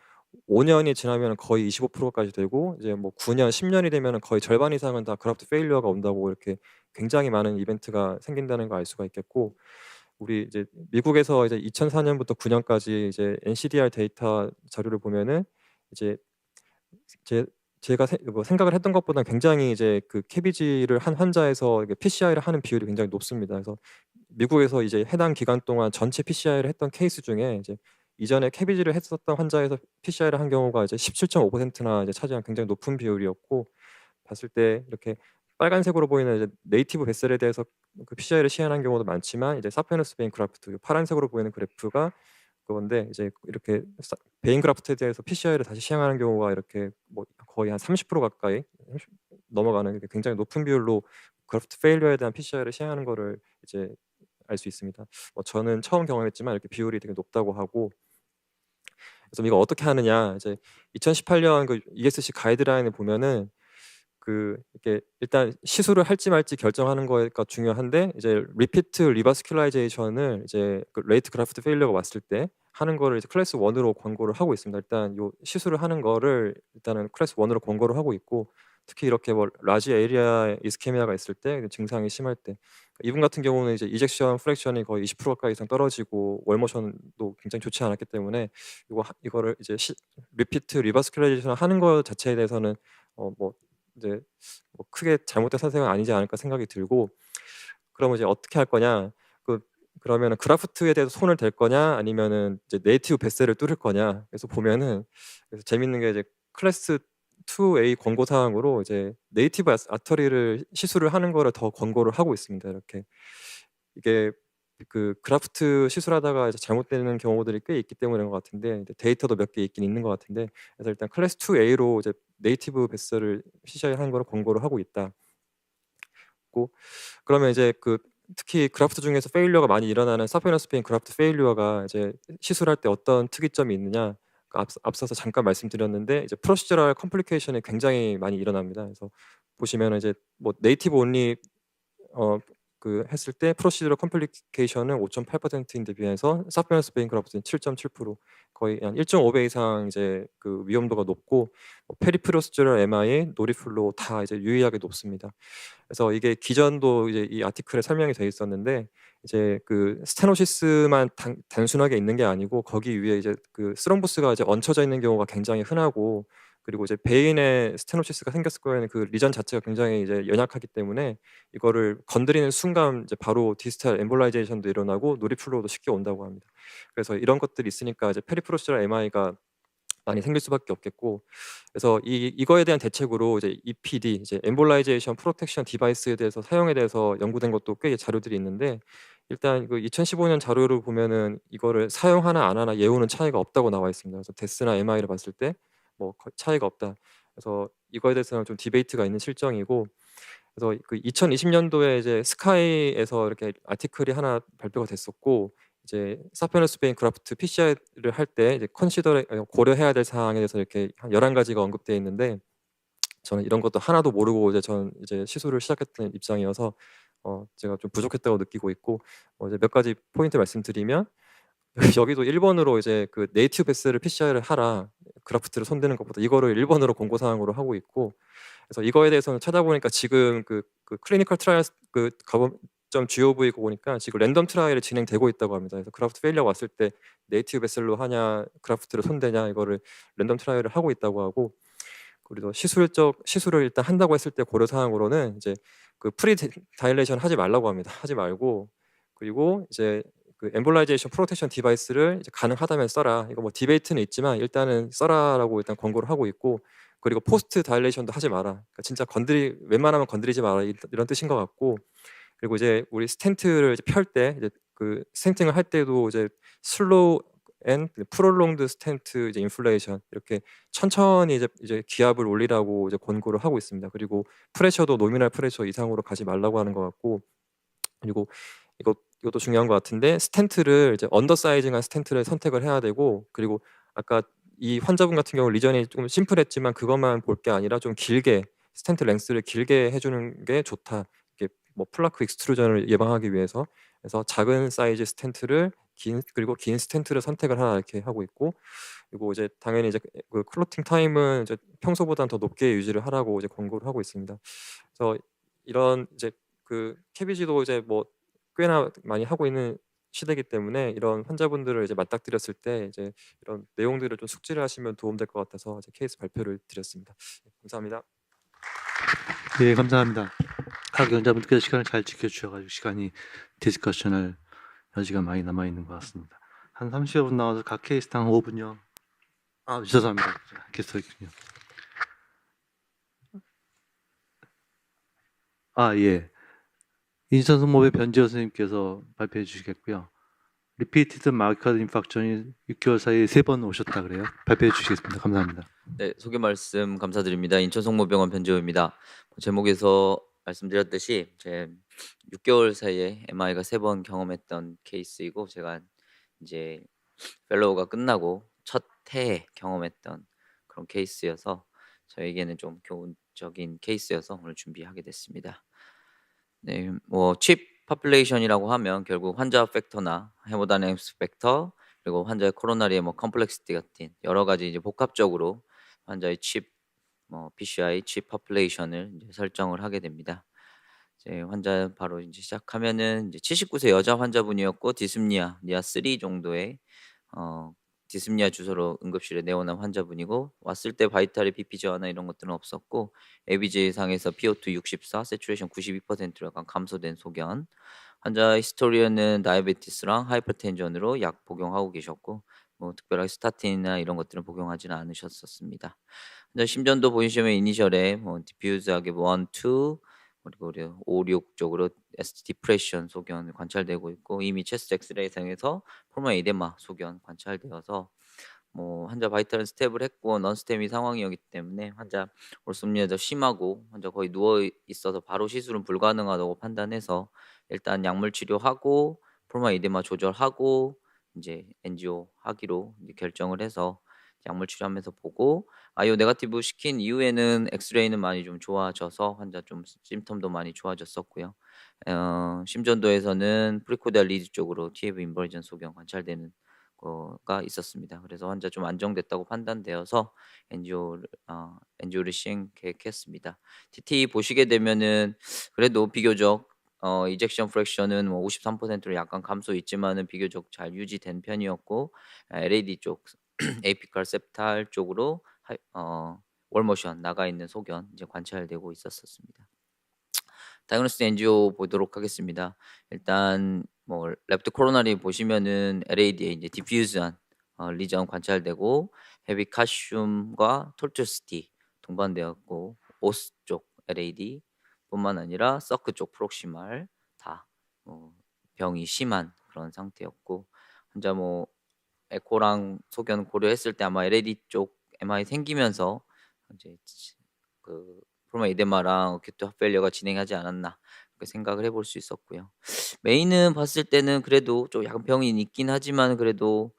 5년이 지나면 거의 25%까지 되고 이제 뭐 9년, 10년이 되면 거의 절반 이상은 다 그라프트 페일리어가 온다고 이렇게 굉장히 많은 이벤트가 생긴다는 걸 알 수가 있겠고 우리 이제 미국에서 이제 2004년부터 9년까지 이제 NCDR 데이터 자료를 보면은 이제 제가 뭐 생각을 했던 것보다 굉장히 이제 그 캐비지를 한 환자에서 PCI를 하는 비율이 굉장히 높습니다. 그래서 미국에서 이제 해당 기간 동안 전체 PCI를 했던 케이스 중에 이제 이전에 캐비지를 했었던 환자에서 PCI를 한 경우가 이제 17.5%나 이제 차지한 굉장히 높은 비율이었고 봤을 때 이렇게 빨간색으로 보이는 이제 네이티브 베셀에 대해서 그 PCI를 시행한 경우도 많지만 이제 사페너스 베인 그라프트 파란색으로 보이는 그래프가 그건데 이제 이렇게 베인 그라프트에 대해서 PCI를 다시 시행하는 경우가 이렇게 뭐 거의 한 30% 가까이 넘어가는 굉장히 높은 비율로 그래프트 페일리어에 대한 PCI를 시행하는 거를 이제 알 수 있습니다. 저는 처음 경험했지만 이렇게 비율이 되게 높다고 하고 그래서 이거 어떻게 하느냐 이제 2018년 그 ESC 가이드라인을 보면은 이렇게 일단 시술을 할지 말지 결정하는 거가 중요한데 이제 리피트 리바스큘라이제이션을 이제 그 레이트 그라프트 페일리어가 왔을 때 하는 거를 이제 클래스 1으로 권고를 하고 있습니다. 일단 요 시술을 하는 거를 일단은 클래스 1으로 권고를 하고 있고 특히 이렇게 뭐 라지 에리아 이스케미아가 있을 때 증상이 심할 때 이분 같은 경우는 이제 이젝션 프랙션이 거의 20% 가까이 이상 떨어지고 월모션도 굉장히 좋지 않았기 때문에 이거를 이제 리피트 리바스큘라이제이션 하는 거 자체에 대해서는 뭐 이제 뭐 크게 잘못된 선택은 아니지 않을까 생각이 들고 그러면 이제 어떻게 할 거냐 그러면은 그라프트에 대해서 손을 댈 거냐 아니면은 이제 네이티브 베셀을 뚫을 거냐 그래서 보면은 그래서 재밌는 게 이제 클래스 2A 권고 사항으로 이제 네이티브 아터리를 시술을 하는 거를 더 권고를 하고 있습니다. 이렇게 이게 그 그라프트 시술하다가 이제 잘못되는 경우들이 꽤 있기 때문인 것 같은데 데이터도 몇 개 있긴 있는 것 같은데 그래서 일단 클래스 2A로 이제 네이티브 베스를 PCI 하는 거를 권고를 하고 있다. 그러면 이제 특히 그라프트 중에서 페일리어가 많이 일어나는 사페너스 베인 그라프트 페일리어가 이제 시술할 때 어떤 특이점이 있느냐 앞서서 잠깐 말씀드렸는데 이제 프로시저럴 컴플리케이션이 굉장히 많이 일어납니다. 그래서 보시면 이제 뭐 네이티브 온리 그 했을 때 프로시저럴 컴플리케이션은 5.8%인데 비해서 서피언스 베인 그라프트는 7.7% 거의 한 1.5배 이상 이제 그 위험도가 높고 페리프로시저럴 MI, 노리플로우 다 이제 유의하게 높습니다. 그래서 이게 기전도 이제 이 아티클에 설명이 돼 있었는데 이제 그 스테노시스만 단순하게 있는 게 아니고 거기 위에 이제 그 스럼부스가 이제 얹혀져 있는 경우가 굉장히 흔하고 그리고 이제 베인에 스테노시스가 생겼을 거에는 그 리전 자체가 굉장히 이제 연약하기 때문에 이거를 건드리는 순간 이제 바로 디스탈 엠볼라이제이션도 일어나고 노리플로우도 쉽게 온다고 합니다. 그래서 이런 것들이 있으니까 이제 페리프로시럴 MI가 많이 생길 수밖에 없겠고 그래서 이거에 대한 대책으로 이제 EPD 이제 엠볼라이제이션 프로텍션 디바이스에 대해서 사용에 대해서 연구된 것도 꽤 자료들이 있는데 일단 그 2015년 자료를 보면은 이거를 사용하나 안 하나 예우는 차이가 없다고 나와 있습니다. 그래서 데스나 MI를 봤을 때 뭐 차이가 없다. 그래서 이거에 대해서는 좀 디베이트가 있는 실정이고 그래서 그 2020년도에 이제 스카이에서 이렇게 아티클이 하나 발표가 됐었고 이제 사피엔스 베인 그라프트 PCI를 할 때 이제 고려해야 될 사항에 대해서 이렇게 한 11가지가 언급되어 있는데 저는 이런 것도 하나도 모르고 저는 이제 시술을 시작했던 입장이어서 제가 좀 부족했다고 느끼고 있고 이제 몇 가지 포인트 말씀드리면 여기도 1번으로 이제 그 네이티브 베스를 PCI를 하라 그래프트를 손대는 것보다 이거를 1번으로 공고 사항으로 하고 있고 그래서 이거에 대해서는 찾아보니까 지금 그 클리니컬 트라이얼 그 가범점 GOV 보니까 지금 랜덤 트라이얼이 진행되고 있다고 합니다. 그래서 그래프트 페일리어 왔을 때 네이티브 베슬로 하냐 그래프트를 손대냐 이거를 랜덤 트라이얼을 하고 있다고 하고 그리고 시술을 일단 한다고 했을 때 고려 사항으로는 이제 그 프리 다일레이션 하지 말라고 합니다. 하지 말고 그리고 이제 그 엠볼라이제이션 프로텍션 디바이스를 이제 가능하다면 써라. 이거 뭐 디베이트는 있지만 일단은 써라라고 일단 권고를 하고 있고 그리고 포스트 다일레이션도 하지 마라. 그러니까 진짜 웬만하면 건드리지 마라 이런 뜻인 것 같고 그리고 이제 우리 스텐트를 펼 때 이제 그 스텐팅을 할 때도 이제 슬로우 앤 프롤롱드 스텐트 이제 인플레이션 이렇게 천천히 이제 기압을 올리라고 이제 권고를 하고 있습니다. 그리고 프레셔도 노미널 프레셔 이상으로 가지 말라고 하는 것 같고 그리고 이것도 중요한 것 같은데 스텐트를 이제 언더사이징한 스텐트를 선택을 해야 되고 그리고 아까 이 환자분 같은 경우 리전이 조금 심플했지만 그것만 볼 게 아니라 좀 길게 스텐트 랭스를 길게 해주는 게 좋다. 이게 뭐 플라크 익스트루전을 예방하기 위해서 그래서 작은 사이즈 스텐트를 그리고 긴 스텐트를 선택을 하나 이렇게 하고 있고 그리고 이제 당연히 이제 그 클로팅 타임은 이제 평소보다는 더 높게 유지를 하라고 이제 권고를 하고 있습니다. 그래서 이런 이제 그 캐비지도 이제 뭐 꽤나 많이 하고 있는 시대이기 때문에 이런 환자분들을 이제 맞닥뜨렸을 때 이제 이런 내용들을 좀 숙지를 하시면 도움될 것 같아서 이제 케이스 발표를 드렸습니다. 감사합니다. 네, 감사합니다. 각 연자분들께서 시간을 잘 지켜주셔가지고 시간이 디스커션할 여지가 많이 남아 있는 것 같습니다. 한 30여 분 나와서 각 케이스당 5분요. 죄송합니다. 계속요. 예. 인천성모의 변지호 선생님께서 발표해 주시겠고요. 리피티드 마이카드 인팍션이 6개월 사이에 3번 오셨다 그래요. 발표해 주시겠습니다. 감사합니다. 네, 소개 말씀 감사드립니다. 인천성모병원 변지호입니다. 제목에서 말씀드렸듯이 제 6개월 사이에 MI가 3번 경험했던 케이스이고 제가 이제 펠로우가 끝나고 첫 해에 경험했던 그런 케이스여서 저에게는 좀 교훈적인 케이스여서 오늘 준비하게 됐습니다. 네, 뭐 칩 퍼플레이션이라고 하면 결국 환자 팩터나 헤모다이내믹스 팩터 그리고 환자의 코로나리의 뭐 컴플렉시티 같은 여러 가지 이제 복합적으로 환자의 칩 PCI 칩 퍼플레이션을 이제 설정을 하게 됩니다. 이제 환자 바로 이제 시작하면은 이제 79세 여자 환자분이었고 디스프니아 니아 3 정도의 디스프니아 주소로 응급실에 내원한 환자분이고 왔을 때 바이탈의 BP 저하나 이런 것들은 없었고 ABJ 상에서 PO2 64, 세츄레이션 92%로 약간 감소된 소견. 환자 히스토리어는 다이아베티스랑 하이퍼텐전으로 약 복용하고 계셨고 뭐 특별하게 스타틴이나 이런 것들은 복용하지는 않으셨었습니다. 환자 심전도 보시면 이니셜에 뭐 디퓨즈하게 1, 2 그리고 5, 6 쪽으로 디프레션 소견 관찰되고 있고 이미 체스트 엑스레이상에서 폴모널 에데마 소견 관찰되어서 뭐 환자 바이탈은 스텝을 했고 넌스테미 상황이었기 때문에 환자 올솜니아도 심하고 환자 거의 누워 있어서 바로 시술은 불가능하다고 판단해서 일단 약물 치료하고 폴모널 에데마 조절하고 이제 엔지오 하기로 이제 결정을 해서 약물 치료하면서 보고 아이오 네거티브 시킨 이후에는 엑스레이는 많이 좀 좋아져서 환자 좀 심텀도 많이 좋아졌었고요. 심전도에서는 프리코디알 리드 쪽으로 TAV 인버전 소견 관찰되는 거가 있었습니다. 그래서 환자 좀 안정됐다고 판단되어서 엔지오를 시행 계획했습니다. TT 보시게 되면은 그래도 비교적 이젝션 프랙션은 뭐 53%로 약간 감소 있지만은 비교적 잘 유지된 편이었고 LAD 쪽 에이피칼 septal 쪽으로 월모션 나가 있는 소견 이제 관찰되고 있었습니다. 다이그노스틱 엔지오 보도록 하겠습니다. 일단 뭐 레프트 코로나리 보시면은 LAD에 이제 디퓨즈한 리전 관찰되고 헤비 칼슘과 톨투스티 동반되었고 오스 쪽 LAD 뿐만 아니라 서크 쪽 프록시말 다 병이 심한 그런 상태였고 환자 뭐 에코랑 소견 고려했을 때 아마 LAD 쪽 MI 생기면서 이제 그 프로마 이데마랑 어큐트 핫페일리어가 진행하지 않았나 그렇게 생각을 해볼 수 있었고요. 메인은 봤을 때는 그래도 좀 약간 병이 있긴 하지만 그래도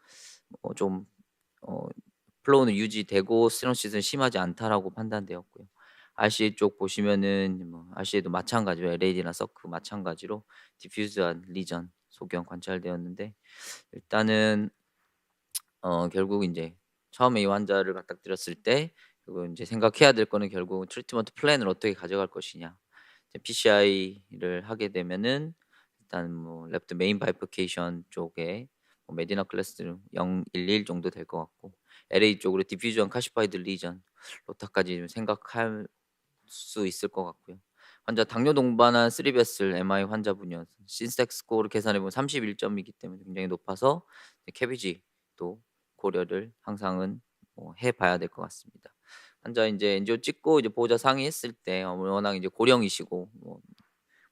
좀 플로우는 유지되고 스테노시스는 심하지 않다라고 판단되었고요. RCA 쪽 보시면은 뭐 RCA도 마찬가지로 LAD나 서크 마찬가지로 디퓨즈한 리전 소견 관찰되었는데 일단은 결국 이제 처음에 이 환자를 맞닥뜨렸을 때 그리고 이제 생각해야 될 거는 결국은 트리트먼트 플랜을 어떻게 가져갈 것이냐. 이제 PCI를 하게 되면은 일단 뭐 레프트 메인 바이퍼케이션 쪽에 뭐 메디나 클래스 011 정도 될 것 같고 LA 쪽으로 디퓨전 카시파이드 리전 로타까지 좀 생각할 수 있을 것 같고요. 환자 당뇨 동반한 3베슬 MI 환자분이어서 신스텍 스코어를 계산해 보면 31점이기 때문에 굉장히 높아서 캐비지도 고려를 항상은 해봐야 될 것 같습니다. 환자 이제 엔지오 찍고 이제 보호자 상의했을 때 워낙 이제 고령이시고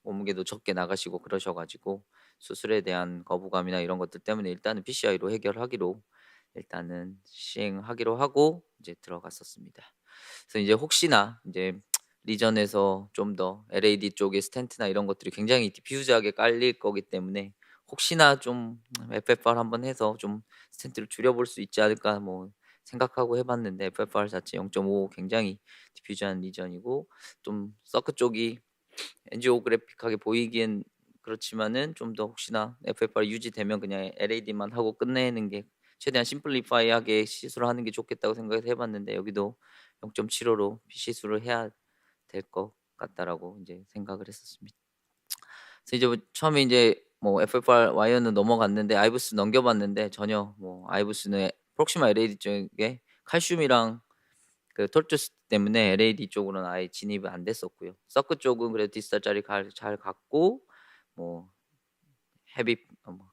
몸무게도 적게 나가시고 그러셔가지고 수술에 대한 거부감이나 이런 것들 때문에 일단은 PCI로 해결하기로 일단은 시행하기로 하고 이제 들어갔었습니다. 그래서 이제 혹시나 이제 리전에서 좀 더 LAD 쪽의 스텐트나 이런 것들이 굉장히 디퓨즈하게 깔릴 거기 때문에 혹시나 좀 FFR 한번 해서 좀 스텐트를 줄여볼 수 있지 않을까 뭐 생각하고 해봤는데 FFR 자체 0.5 굉장히 디퓨즈한 리전이고 좀 서크 쪽이 엔지오그래픽하게 보이기엔 그렇지만은 좀 더 혹시나 FFR 유지되면 그냥 LAD만 하고 끝내는 게 최대한 심플리파이하게 시술을 하는 게 좋겠다고 생각해서 해봤는데 여기도 0.75로 시술을 해야 될 것 같다라고 이제 생각을 했었습니다. 그래서 이제 뭐 처음에 이제 뭐 FFR 와이어는 넘어갔는데 아이브스 넘겨봤는데 전혀 뭐 아이브스는 프록시마 LAD 쪽에 칼슘이랑 그 톨투스 때문에 LAD 쪽으로는 아예 진입이 안 됐었고요. 서크 쪽은 그래도 디스탈 자리 잘 갔고 뭐 헤비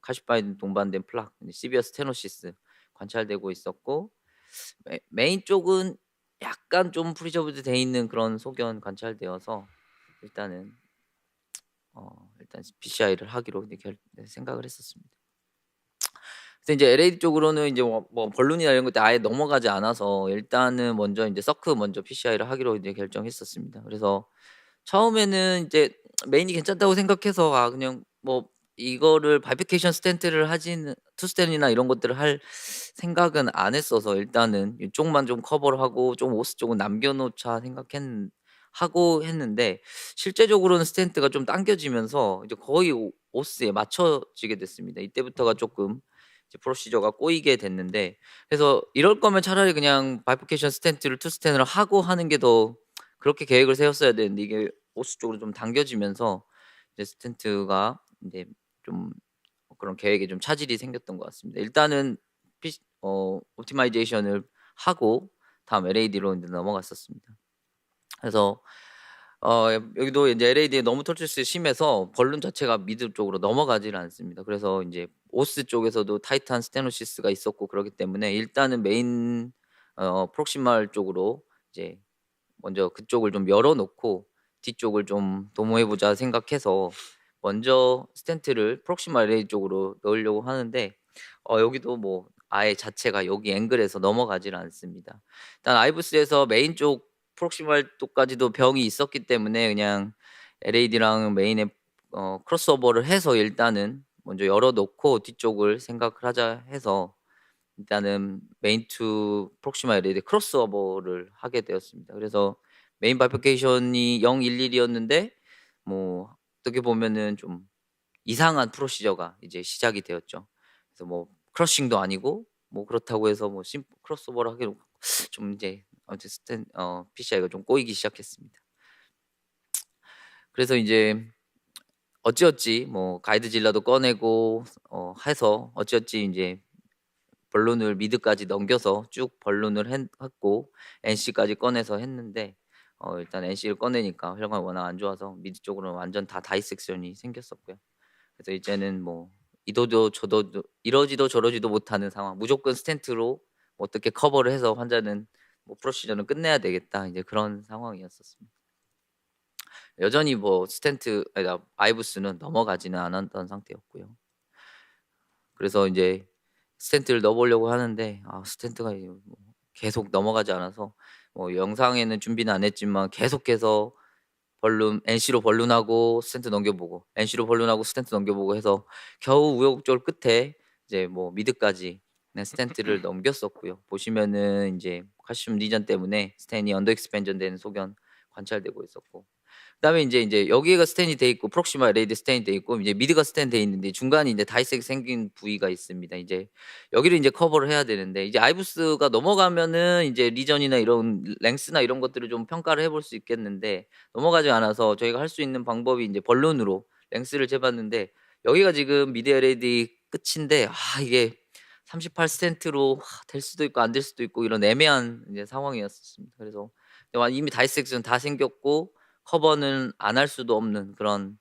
카시파이드 동반된 플락, 시비어 스테노시스 관찰되고 있었고 메인 쪽은 약간 좀 프리저브드 돼 있는 그런 소견 관찰되어서 일단은 일단 PCI를 하기로 생각을 했었습니다. 그래서 이제 LAD 쪽으로는 이제 뭐 벌룬이나 이런 것들 아예 넘어가지 않아서 일단은 먼저 이제 서크 먼저 PCI를 하기로 이제 결정했었습니다. 그래서 처음에는 이제 메인이 괜찮다고 생각해서 그냥 뭐 이거를 바이피케이션 스텐트를 하진 투스텐이나 이런 것들을 할 생각은 안 했어서 일단은 이쪽만 좀 커버를 하고 좀 오스 쪽은 남겨놓자 하고 했는데 실제적으로는 스텐트가 좀 당겨지면서 이제 거의 오스에 맞춰지게 됐습니다. 이때부터가 조금 이제 프로시저가 꼬이게 됐는데 그래서 이럴 거면 차라리 그냥 바이피케이션 스텐트를 투스텐을 하고 하는 게 더 그렇게 계획을 세웠어야 되는데 이게 오스 쪽으로 좀 당겨지면서 이제 스텐트가 이제 좀 그런 계획에 좀 차질이 생겼던 것 같습니다. 일단은 옵티마이제이션을 하고 다음 LAD로 이제 넘어갔었습니다. 그래서 여기도 이제 LAD에 너무 톨투스 심해서 벌룬 자체가 미드 쪽으로 넘어가지를 않습니다. 그래서 이제 오스 쪽에서도 타이트한 스테노시스가 있었고 그렇기 때문에 일단은 메인 프록시말 쪽으로 이제 먼저 그쪽을 좀 열어놓고 뒤쪽을 좀 도모해보자 생각해서 먼저 스텐트를 프록시말 LA 쪽으로 넣으려고 하는데 여기도 뭐 아예 자체가 여기 앵글에서 넘어가지를 않습니다. 일단 아이브스에서 메인 쪽 프록시말 쪽까지도 병이 있었기 때문에 그냥 LAD랑 메인에 크로스오버를 해서 일단은 먼저 열어놓고 뒤쪽을 생각을 하자 해서 일단은 메인 투 프록시마 LED 크로스오버를 하게 되었습니다. 그래서 메인 바이피케이션이 011이었는데 뭐 어떻게 보면은 좀 이상한 프로시저가 이제 시작이 되었죠. 그래서 뭐 크러싱도 아니고 뭐 그렇다고 해서 뭐 크로스오버를 하기로 좀 이제 어쨌든 PCI가 좀 꼬이기 시작했습니다. 그래서 이제 어찌어찌 뭐 가이드질러도 꺼내고 해서 어찌어찌 이제 번론을 미드까지 넘겨서 쭉 번론을 했고 NC까지 꺼내서 했는데 일단 NC를 꺼내니까 혈관이 워낙 안 좋아서 미드 쪽으로는 완전 다 다이섹션이 생겼었고요. 그래서 이제는 뭐 이도도 저도도 이러지도 저러지도 못하는 상황. 무조건 스텐트로 어떻게 커버를 해서 환자는 뭐 프로시저는 끝내야 되겠다. 이제 그런 상황이었었습니다. 여전히 뭐 스텐트 아이부스는 넘어가지는 않았던 상태였고요. 그래서 이제 스텐트를 넣어보려고 하는데 스텐트가 뭐 계속 넘어가지 않아서 뭐 영상에는 준비는 안 했지만 계속해서 NC로 번론하고 스텐트 넘겨보고 NC로 번론하고 스텐트 넘겨보고 해서 겨우 우여곡절 끝에 이제 뭐 미드까지 스텐트를 넘겼었고요. 보시면은 이제 칼슘 리전 때문에 스텐이 언더 익스펜전 되는 소견 관찰되고 있었고, 그다음에 이제 여기가 스텐이 돼 있고 프록시마 레이드 스텐이 돼 있고 이제 미드가 스텐 돼 있는데 중간에 이제 다이섹 생긴 부위가 있습니다. 이제 여기를 이제 커버를 해야 되는데 이제 아이부스가 넘어가면은 이제 리전이나 이런 랭스나 이런 것들을 좀 평가를 해볼 수 있겠는데 넘어가지 않아서 저희가 할 수 있는 방법이 이제 번론으로 랭스를 재봤는데 여기가 지금 미드 LED 끝인데 이게 38 스텐트로 될 수도 있고 안 될 수도 있고 이런 애매한 이제 상황이었습니다. 그래서 이미 다이섹션 다 생겼고 커버는 안 할 수도 없는 그런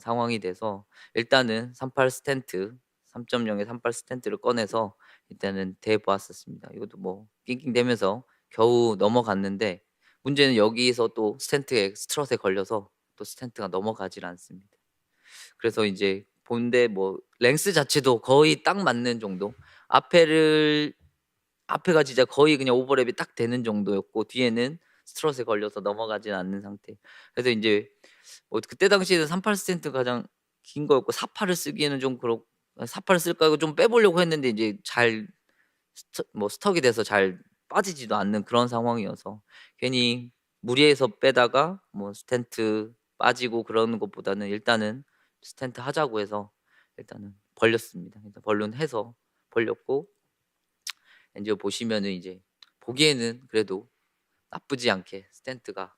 상황이 돼서 일단은 38 스텐트 3.0의 38 스텐트를 꺼내서 일단은 대보았었습니다. 이것도 뭐 낑낑대면서 겨우 넘어갔는데 문제는 여기서 또 스텐트에 스트럿에 걸려서 또 스텐트가 넘어가질 않습니다. 그래서 이제 본데 뭐 랭스 자체도 거의 딱 맞는 정도, 앞에가 진짜 거의 그냥 오버랩이 딱 되는 정도였고 뒤에는 스트럿에 걸려서 넘어가진 않는 상태. 그래서 이제 뭐 그때 당시에는 38센트 가장 긴 거였고 48을 쓰기에는 좀 그렇고 48을 쓸까 이거 좀 빼보려고 했는데 이제 잘 스톡이 돼서 잘 빠지지도 않는 그런 상황이어서 괜히 무리해서 빼다가 뭐 스텐트 빠지고 그러는 것보다는 일단은 스텐트 하자고 해서 일단은 벌렸습니다. 일단 번론해서 벌렸고 이제 보시면은 이제 보기에는 그래도 나쁘지 않게 스텐트가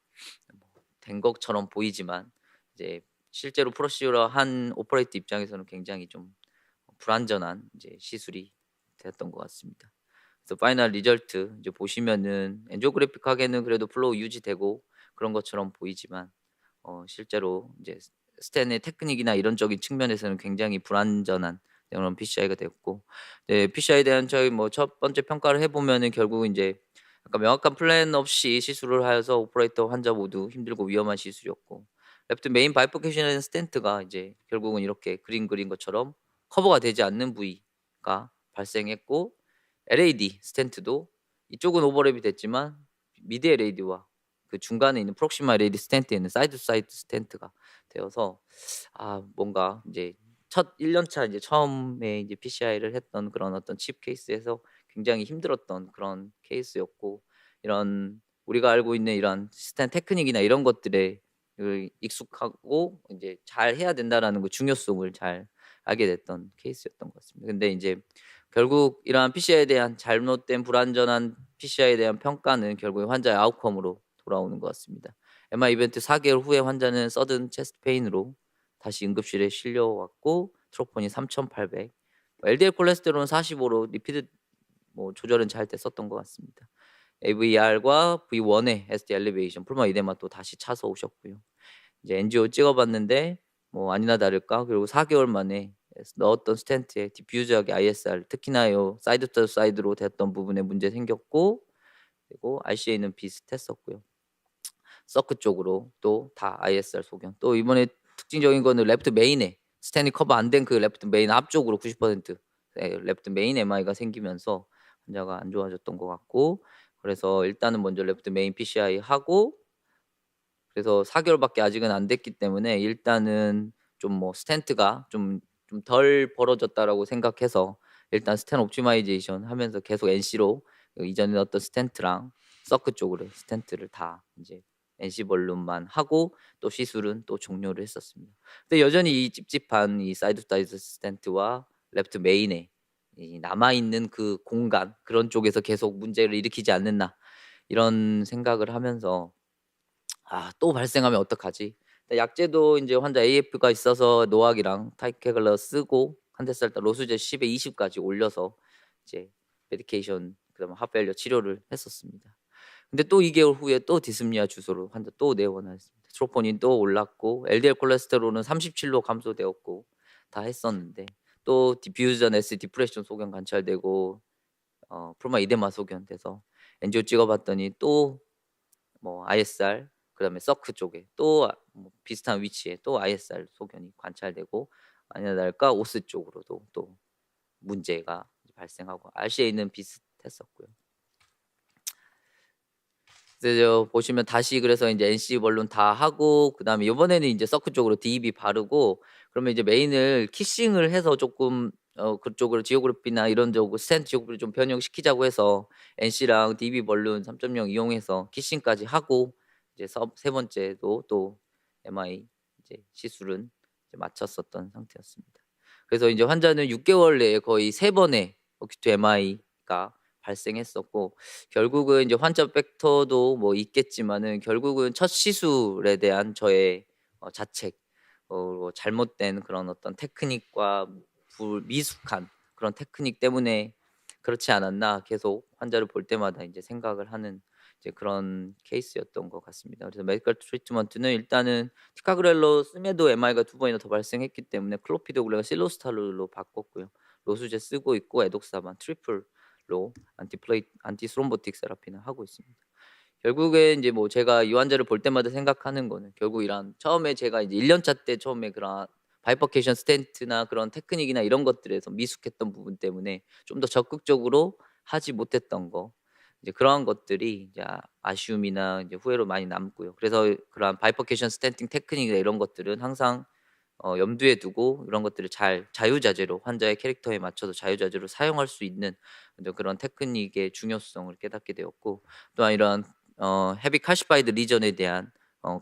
된 것처럼 보이지만 이제 실제로 프로시저러 한 오퍼레이터 입장에서는 굉장히 좀 불안전한 이제 시술이 되었던 것 같습니다. 그래서 파이널 리절트 이제 보시면은 엔지오그래픽하게는 그래도 플로우 유지되고 그런 것처럼 보이지만 실제로 이제 스텐의 테크닉이나 이런적인 측면에서는 굉장히 불안전한 그런 PCI가 됐고, PCI에 대한 저희 뭐 첫 번째 평가를 해보면은 결국 이제 약간 명확한 플랜 없이 시술을 하여서 오퍼레이터 환자 모두 힘들고 위험한 시술이었고, 레프트 메인 바이포케이션 스텐트가 이제 결국은 이렇게 그린 것처럼 커버가 되지 않는 부위가 발생했고, LAD 스텐트도 이쪽은 오버랩이 됐지만 미드 LAD와 그 중간에 있는 프록시마 LED 스텐트에는 사이드 스텐트가 되어서 뭔가 이제 첫 1년차 이제 처음에 이제 PCI를 했던 그런 어떤 칩 케이스에서 굉장히 힘들었던 그런 케이스였고, 이런 우리가 알고 있는 이런 스텐 테크닉이나 이런 것들에 익숙하고 이제 잘 해야 된다라는 그 중요성을 잘 알게 됐던 케이스였던 것 같습니다. 근데 이제 결국 이러한 PCI에 대한 잘못된 불안전한 PCI에 대한 평가는 결국 환자의 아웃컴으로 돌아오는 것 같습니다. MI 이벤트 4개월 후에 환자는 서든 체스트 페인으로 다시 응급실에 실려왔고 트로폰이 3,800, LDL 콜레스테롤은 45로 리피드 뭐 조절은 잘 됐었던 것 같습니다. AVR과 V1의 SD 엘리베이션, 풀마 이데마 또 다시 차서 오셨고요. 이제 NGO 찍어봤는데 뭐 아니나 다를까 그리고 4개월 만에 넣었던 스텐트에 디퓨저하게 ISR, 특히나 요 사이드 투 사이드로 됐던 부분에 문제 생겼고, 그리고 RCA는 비슷했었고요. 서크 쪽으로 또 다 ISR 소견. 또 이번에 특징적인 거는 레프트 메인에 스텐이 커버 안 된 그 레프트 메인 앞쪽으로 90% 레프트 메인 MI가 생기면서 환자가 안 좋아졌던 것 같고, 그래서 일단은 먼저 레프트 메인 PCI 하고, 그래서 4개월밖에 아직은 안 됐기 때문에 일단은 좀 뭐 스텐트가 좀 덜 벌어졌다라고 생각해서 일단 스탠 옵티마이제이션 하면서 계속 NC로 이전에 넣었던 스텐트랑 서크 쪽으로 스텐트를 다 이제 NC 벌룬만 하고 또 시술은 또 종료를 했었습니다. 근데 여전히 이 찝찝한 이 사이드 사이드 스텐트와 레프트 메인에 이 남아 있는 그 공간 그런 쪽에서 계속 문제를 일으키지 않는나 이런 생각을 하면서 또 발생하면 어떡하지? 약제도 이제 환자 AF가 있어서 노악이랑 타이케글러 쓰고 한 대 쌀 때 로스제 10에 20까지 올려서 이제 메디케이션 그다음에 하펠리어 치료를 했었습니다. 근데 또 2개월 후에 또 디스미아 주소로 환자 또 내원했습니다. 트로포닌 또 올랐고 LDL 콜레스테롤은 37로 감소되었고 다 했었는데 또 디퓨전 S 디프레션 소견 관찰되고 프로마 이데마 소견돼서 엔지오 찍어봤더니 또 뭐 ISR 그다음에 서크 쪽에 또 뭐 비슷한 위치에 또 ISR 소견이 관찰되고 아니나 다를까 오스 쪽으로도 또 문제가 발생하고 RCA는 비슷했었고요. 그래서 보시면 다시 그래서 이제 NC 벌룬 다 하고 그다음에 이번에는 이제 서크 쪽으로 DEB 바르고 그러면 이제 메인을 키싱을 해서 조금 그쪽으로 지오그래피나 이런 쪽으로 스탠트 지오그래피 좀 변형시키자고 해서 NC랑 DEB 벌룬 3.0 이용해서 키싱까지 하고 이제 세 번째도 또 MI 이제 시술은 이제 마쳤었던 상태였습니다. 그래서 이제 환자는 6개월 내에 거의 3번의 어큐트 MI가 발생했었고 결국은 이제 환자 팩터도 뭐 있겠지만은 결국은 첫 시술에 대한 저의 자책, 뭐 잘못된 그런 어떤 테크닉과 미숙한 그런 테크닉 때문에 그렇지 않았나 계속 환자를 볼 때마다 이제 생각을 하는 이제 그런 케이스였던 것 같습니다. 그래서 메디컬 트리트먼트는 일단은 티카그렐로 씀에도 MI가 2번이나 더 발생했기 때문에 클로피도글레가 실로스탈로 바꿨고요. 로수제 쓰고 있고 에독사반 트리플로 안티스롬보틱 세라피는 하고 있습니다. 결국에 이제 뭐 제가 이 환자를 볼 때마다 생각하는 거는 결국 이런 처음에 제가 이제 1년차 때 처음에 그런 바이퍼케이션 스텐트나 그런 테크닉이나 이런 것들에서 미숙했던 부분 때문에 좀 더 적극적으로 하지 못했던 거 이제 그러한 것들이 이제 아쉬움이나 이제 후회로 많이 남고요. 그래서 그런 바이퍼케이션 스텐팅 테크닉이나 이런 것들은 항상 염두에 두고 이런 것들을 잘 자유자재로 환자의 캐릭터에 맞춰서 자유자재로 사용할 수 있는 그런 테크닉의 중요성을 깨닫게 되었고 또한 이런 헤비 칼시파이드 리전에 대한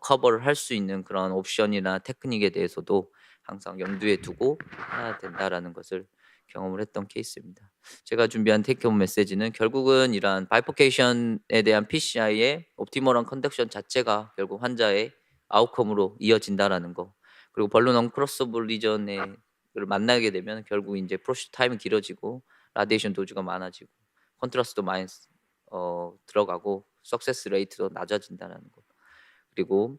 커버를 할 수 있는 그런 옵션이나 테크닉에 대해서도 항상 염두에 두고 해야 된다라는 것을 경험을 했던 케이스입니다. 제가 준비한 테이크홈 메시지는 결국은 이러한 바이퍼케이션에 대한 PCI의 옵티멀한 컨덕션 자체가 결국 환자의 아웃컴으로 이어진다라는 거. 그리고 벌룬 언크로서블 리전을 만나게 되면 결국 이제 프로시스 타임이 길어지고 라디에이션 도주가 많아지고 컨트라스트도 많이 들어가고 석세스 레이트도 낮아진다는 거. 그리고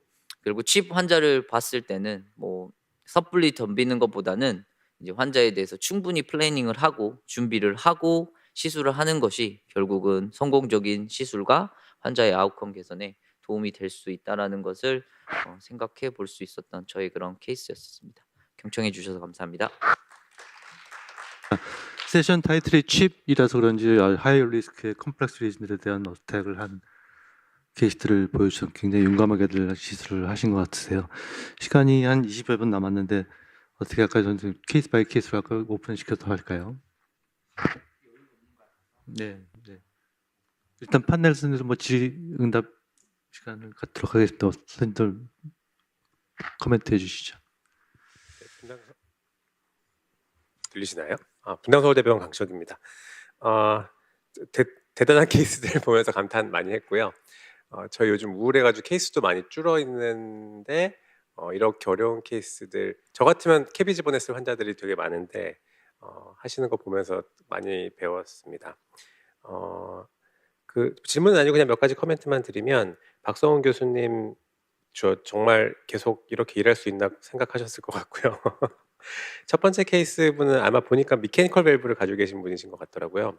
칩 환자를 봤을 때는 뭐 섣불리 덤비는 것보다는 이제 환자에 대해서 충분히 플래닝을 하고 준비를 하고 시술을 하는 것이 결국은 성공적인 시술과 환자의 아웃컴 개선에 도움이 될 수 있다라는 것을 생각해 볼 수 있었던 저의 그런 케이스였습니다. 경청해 주셔서 감사합니다. 세션 타이틀이 칩이라서 그런지 하이 리스크의 컴플렉스 리즌들에 대한 어택을 한 케이스들을 보여주셔서 굉장히 용감하게들 시술을 하신 것 같으세요. 시간이 한 20여 분 남았는데 어떻게 할까요? 저는 케이스 바이 케이스로 할까요? 오픈시켜서 할까요? 네. 일단 판넬 순으로 뭐 질의응답 시간을 갖도록 하겠습니다. 선생님들 코멘트 해주시죠. 들리시나요? 분당서울대병원 강시혁입니다. 대단한 케이스들 보면서 감탄 많이 했고요. 저희 요즘 우울해가지고 케이스도 많이 줄어 있는데 이렇게 어려운 케이스들 저 같으면 캐비지 보냈을 환자들이 되게 많은데 하시는 거 보면서 많이 배웠습니다. 그 질문은 아니고 그냥 몇 가지 코멘트만 드리면 박성훈 교수님 저 정말 계속 이렇게 일할 수 있나 생각하셨을 것 같고요. 첫 번째 케이스 분은 아마 보니까 미케니컬 밸브를 가지고 계신 분이신 것 같더라고요.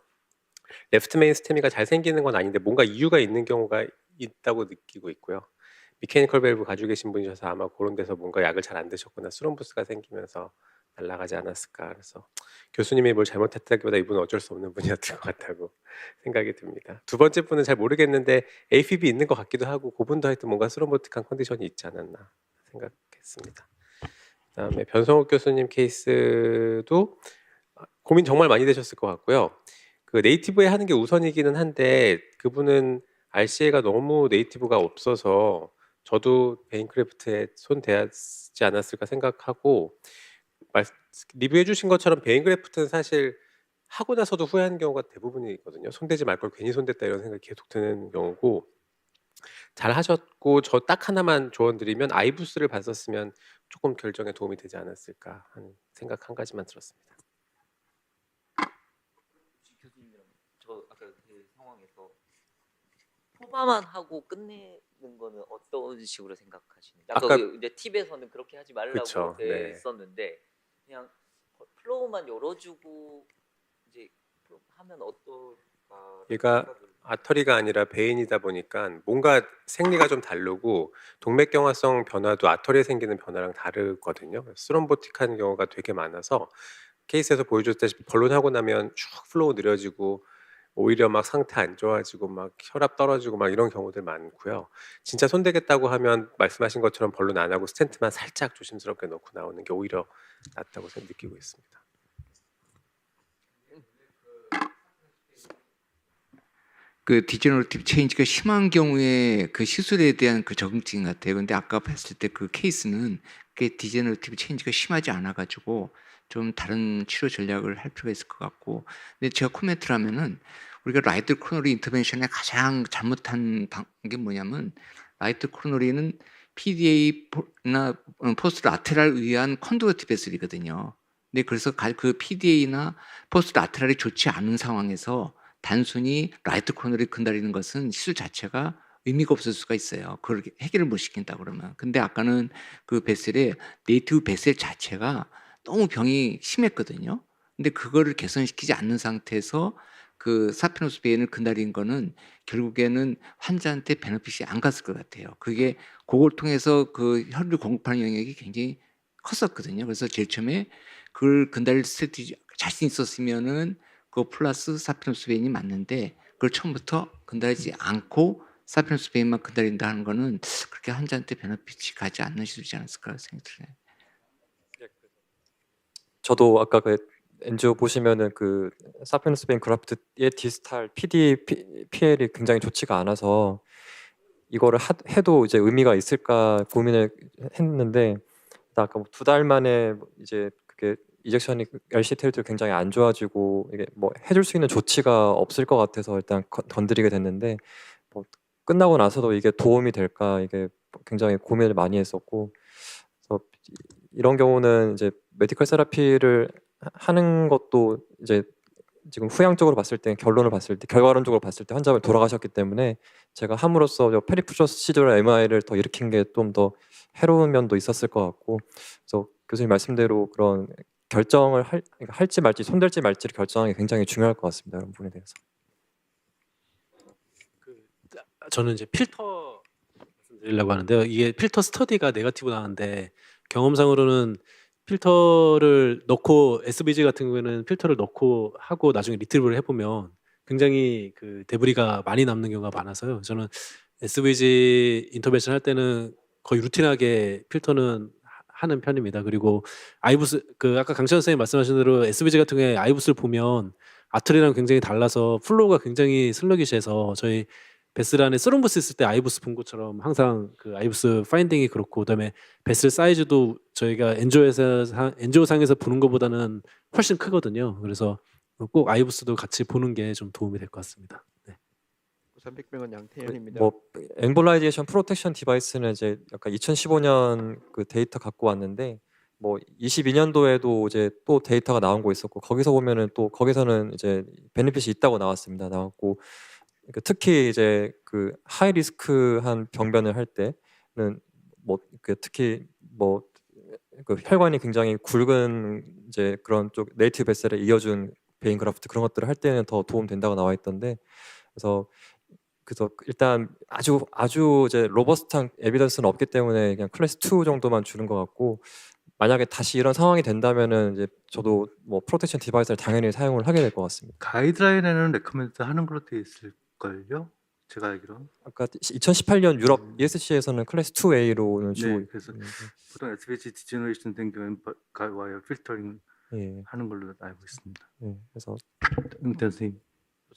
레프트 메인 스테미가 잘 생기는 건 아닌데 뭔가 이유가 있는 경우가 있다고 느끼고 있고요. 미케니컬 밸브 가지고 계신 분이셔서 아마 그런 데서 뭔가 약을 잘 안 드셨거나 스롬보스가 생기면서 날아가지 않았을까. 그래서 교수님이 뭘 잘못했다기보다 이분은 어쩔 수 없는 분이었던 것 같다고 생각이 듭니다. 두 번째 분은 잘 모르겠는데 AFib 있는 것 같기도 하고 그분도 하여튼 뭔가 스롬보틱한 컨디션이 있지 않았나 생각했습니다. 그다음에 변성욱 교수님 케이스도 고민 정말 많이 되셨을 것 같고요. 그 네이티브에 하는 게 우선이기는 한데 그분은 RCA가 너무 네이티브가 없어서 저도 베인크래프트에 손 대지 않았을까 생각하고 리뷰해 주신 것처럼 베인크래프트는 사실 하고 나서도 후회하는 경우가 대부분이거든요. 손대지 말 걸 괜히 손댔다 이런 생각이 계속 드는 경우고 잘 하셨고 저 딱 하나만 조언 드리면 아이부스를 봤었으면 조금 결정에 도움이 되지 않았을까 하는 생각 한 가지만 들었습니다. 교수님이랑 저 아까 그 상황에서 포바만 하고 끝내는 거는 어떤 식으로 생각하시는지 아까 아까 그 이제 팁에서는 그렇게 하지 말라고 그쵸, 돼 네. 있었는데 그냥 플로우만 열어주고 이제 하면 어떨까 얘가 아터리가 아니라 베인이다 보니까 뭔가 생리가 좀 다르고 동맥경화성 변화도 아터리에 생기는 변화랑 다르거든요. 스롬보틱한 경우가 되게 많아서 케이스에서 보여줬다시피 번론하고 나면 쭉 플로우 느려지고 오히려 막 상태 안 좋아지고 막 혈압 떨어지고 막 이런 경우들 많고요. 진짜 손대겠다고 하면 말씀하신 것처럼 번론 안 하고 스텐트만 살짝 조심스럽게 넣고 나오는 게 오히려 낫다고 느끼고 있습니다. 그 디제너러티브 체인지가 심한 경우에 그 시술에 대한 그 적응증 같아요. 근데 아까 봤을 때 그 케이스는 그게 디제너러티브 체인지가 심하지 않아 가지고 좀 다른 치료 전략을 할 필요가 있을 것 같고. 근데 제가 코멘트를 하면은 우리가 라이트 코로너리 인터벤션의 가장 잘못한 게 뭐냐면 라이트 코로너리는 PDA나 포스트 라테랄 의한 컨두어티 베슬이거든요. 근데 그래서 그 PDA나 포스트 라테랄이 좋지 않은 상황에서 단순히 라이트 코너를 건드리는 것은 시술 자체가 의미가 없을 수가 있어요. 그걸 해결을 못 시킨다 그러면. 근데 아까는 그 베셀의 네이티브 베셀 자체가 너무 병이 심했거든요. 근데 그거를 개선시키지 않는 상태에서 그 사피노스 베인을 건드린 거는 결국에는 환자한테 베너핏이 안 갔을 것 같아요. 그게 그걸 통해서 그 혈류 공급하는 영역이 굉장히 컸었거든요. 그래서 제일 처음에 그걸 건드릴 스트래티지 자신 있었으면은 그 플러스 사피노스 베인이 맞는데 그걸 처음부터 건드리지 않고 사피노스 베인만 건드린다 하는 거는 그렇게 환자한테 베너핏이 가지 않는 시술이지 않았을까 생각해요. 저도 아까 그 엔지오 보시면은 그 사피노스 베인 그라프트의 디스탈 PL이 굉장히 좋지가 않아서 이거를 해도 이제 의미가 있을까 고민을 했는데 아까 뭐 2달 만에 이제 그게 이젝션이 RC 테리토리 굉장히 안 좋아지고 이게 뭐 해줄 수 있는 조치가 없을 것 같아서 일단 건드리게 됐는데 뭐 끝나고 나서도 이게 도움이 될까 이게 굉장히 고민을 많이 했었고 그래서 이런 경우는 이제 메디컬 세라피를 하는 것도 이제 지금 후양적으로 봤을 때 결론을 봤을 때 결과론적으로 봤을 때 환자분 돌아가셨기 때문에 제가 함으로써 페리푸셔스 시저럴 MI를 더 일으킨 게 좀 더 해로운 면도 있었을 것 같고 그래서 교수님 말씀대로 그런 결정을 할지 말지 손댈지 말지를 결정하는 게 굉장히 중요할 것 같습니다. 이런 부분에 대해서. 저는 이제 필터 말씀드리려고 하는데요. 이게 필터 스터디가 네거티브 나왔는데 경험상으로는 필터를 넣고 SVG 같은 경우에는 필터를 넣고 하고 나중에 리트리브를 해보면 굉장히 그 데브리가 많이 남는 경우가 많아서요. 저는 SVG 인터벤션 할 때는 거의 루틴하게 필터는 하는 편입니다. 그리고 아이부스 그 아까 강찬 선생님 말씀하신 대로 SVG 같은 경우에 아이부스를 보면 아트리랑 굉장히 달라서 플로우가 굉장히 슬러기시해서 저희 베슬 안에 스롬보스 있을 때 아이부스 본 것처럼 항상 그 아이부스 파인딩이 그렇고 그다음에 베슬 사이즈도 저희가 엔조상에서 보는 것보다는 훨씬 크거든요. 그래서 꼭 아이부스도 같이 보는 게 좀 도움이 될 것 같습니다. 네. 300명은 양태현입니다. 뭐 엠볼라이제이션 프로텍션 디바이스는 이제 약간 2015년 그 데이터 갖고 왔는데 뭐 22년도에도 이제 또 데이터가 나온 거 있었고 거기서 보면은 또 거기서는 이제 베네핏이 있다고 나왔습니다. 나왔고 그러니까 특히 이제 그 하이 리스크한 병변을 할 때는 뭐 그 특히 뭐 그 혈관이 굉장히 굵은 이제 그런 쪽 네이티브 베셀에 이어준 베인 그라프트 그런 것들을 할 때는 더 도움 된다고 나와 있던데 그래서 일단 아주 이제 로버스트한 에비던스는 없기 때문에 그냥 클래스 2 정도만 주는 것 같고 만약에 다시 이런 상황이 된다면은 이제 저도 뭐 프로텍션 디바이스를 당연히 사용을 하게 될 것 같습니다. 가이드라인에는 레커멘드 하는 걸로 되어 있을걸요? 제가 알기로. 아까 2018년 유럽 ESC에서는 클래스 2A로는 주고 네, 그래서 보통 SVG 디제너레이션 된 경우는 가와이어 필터링 예. 하는 걸로 알고 있습니다. 예. 그래서 응태 선생님.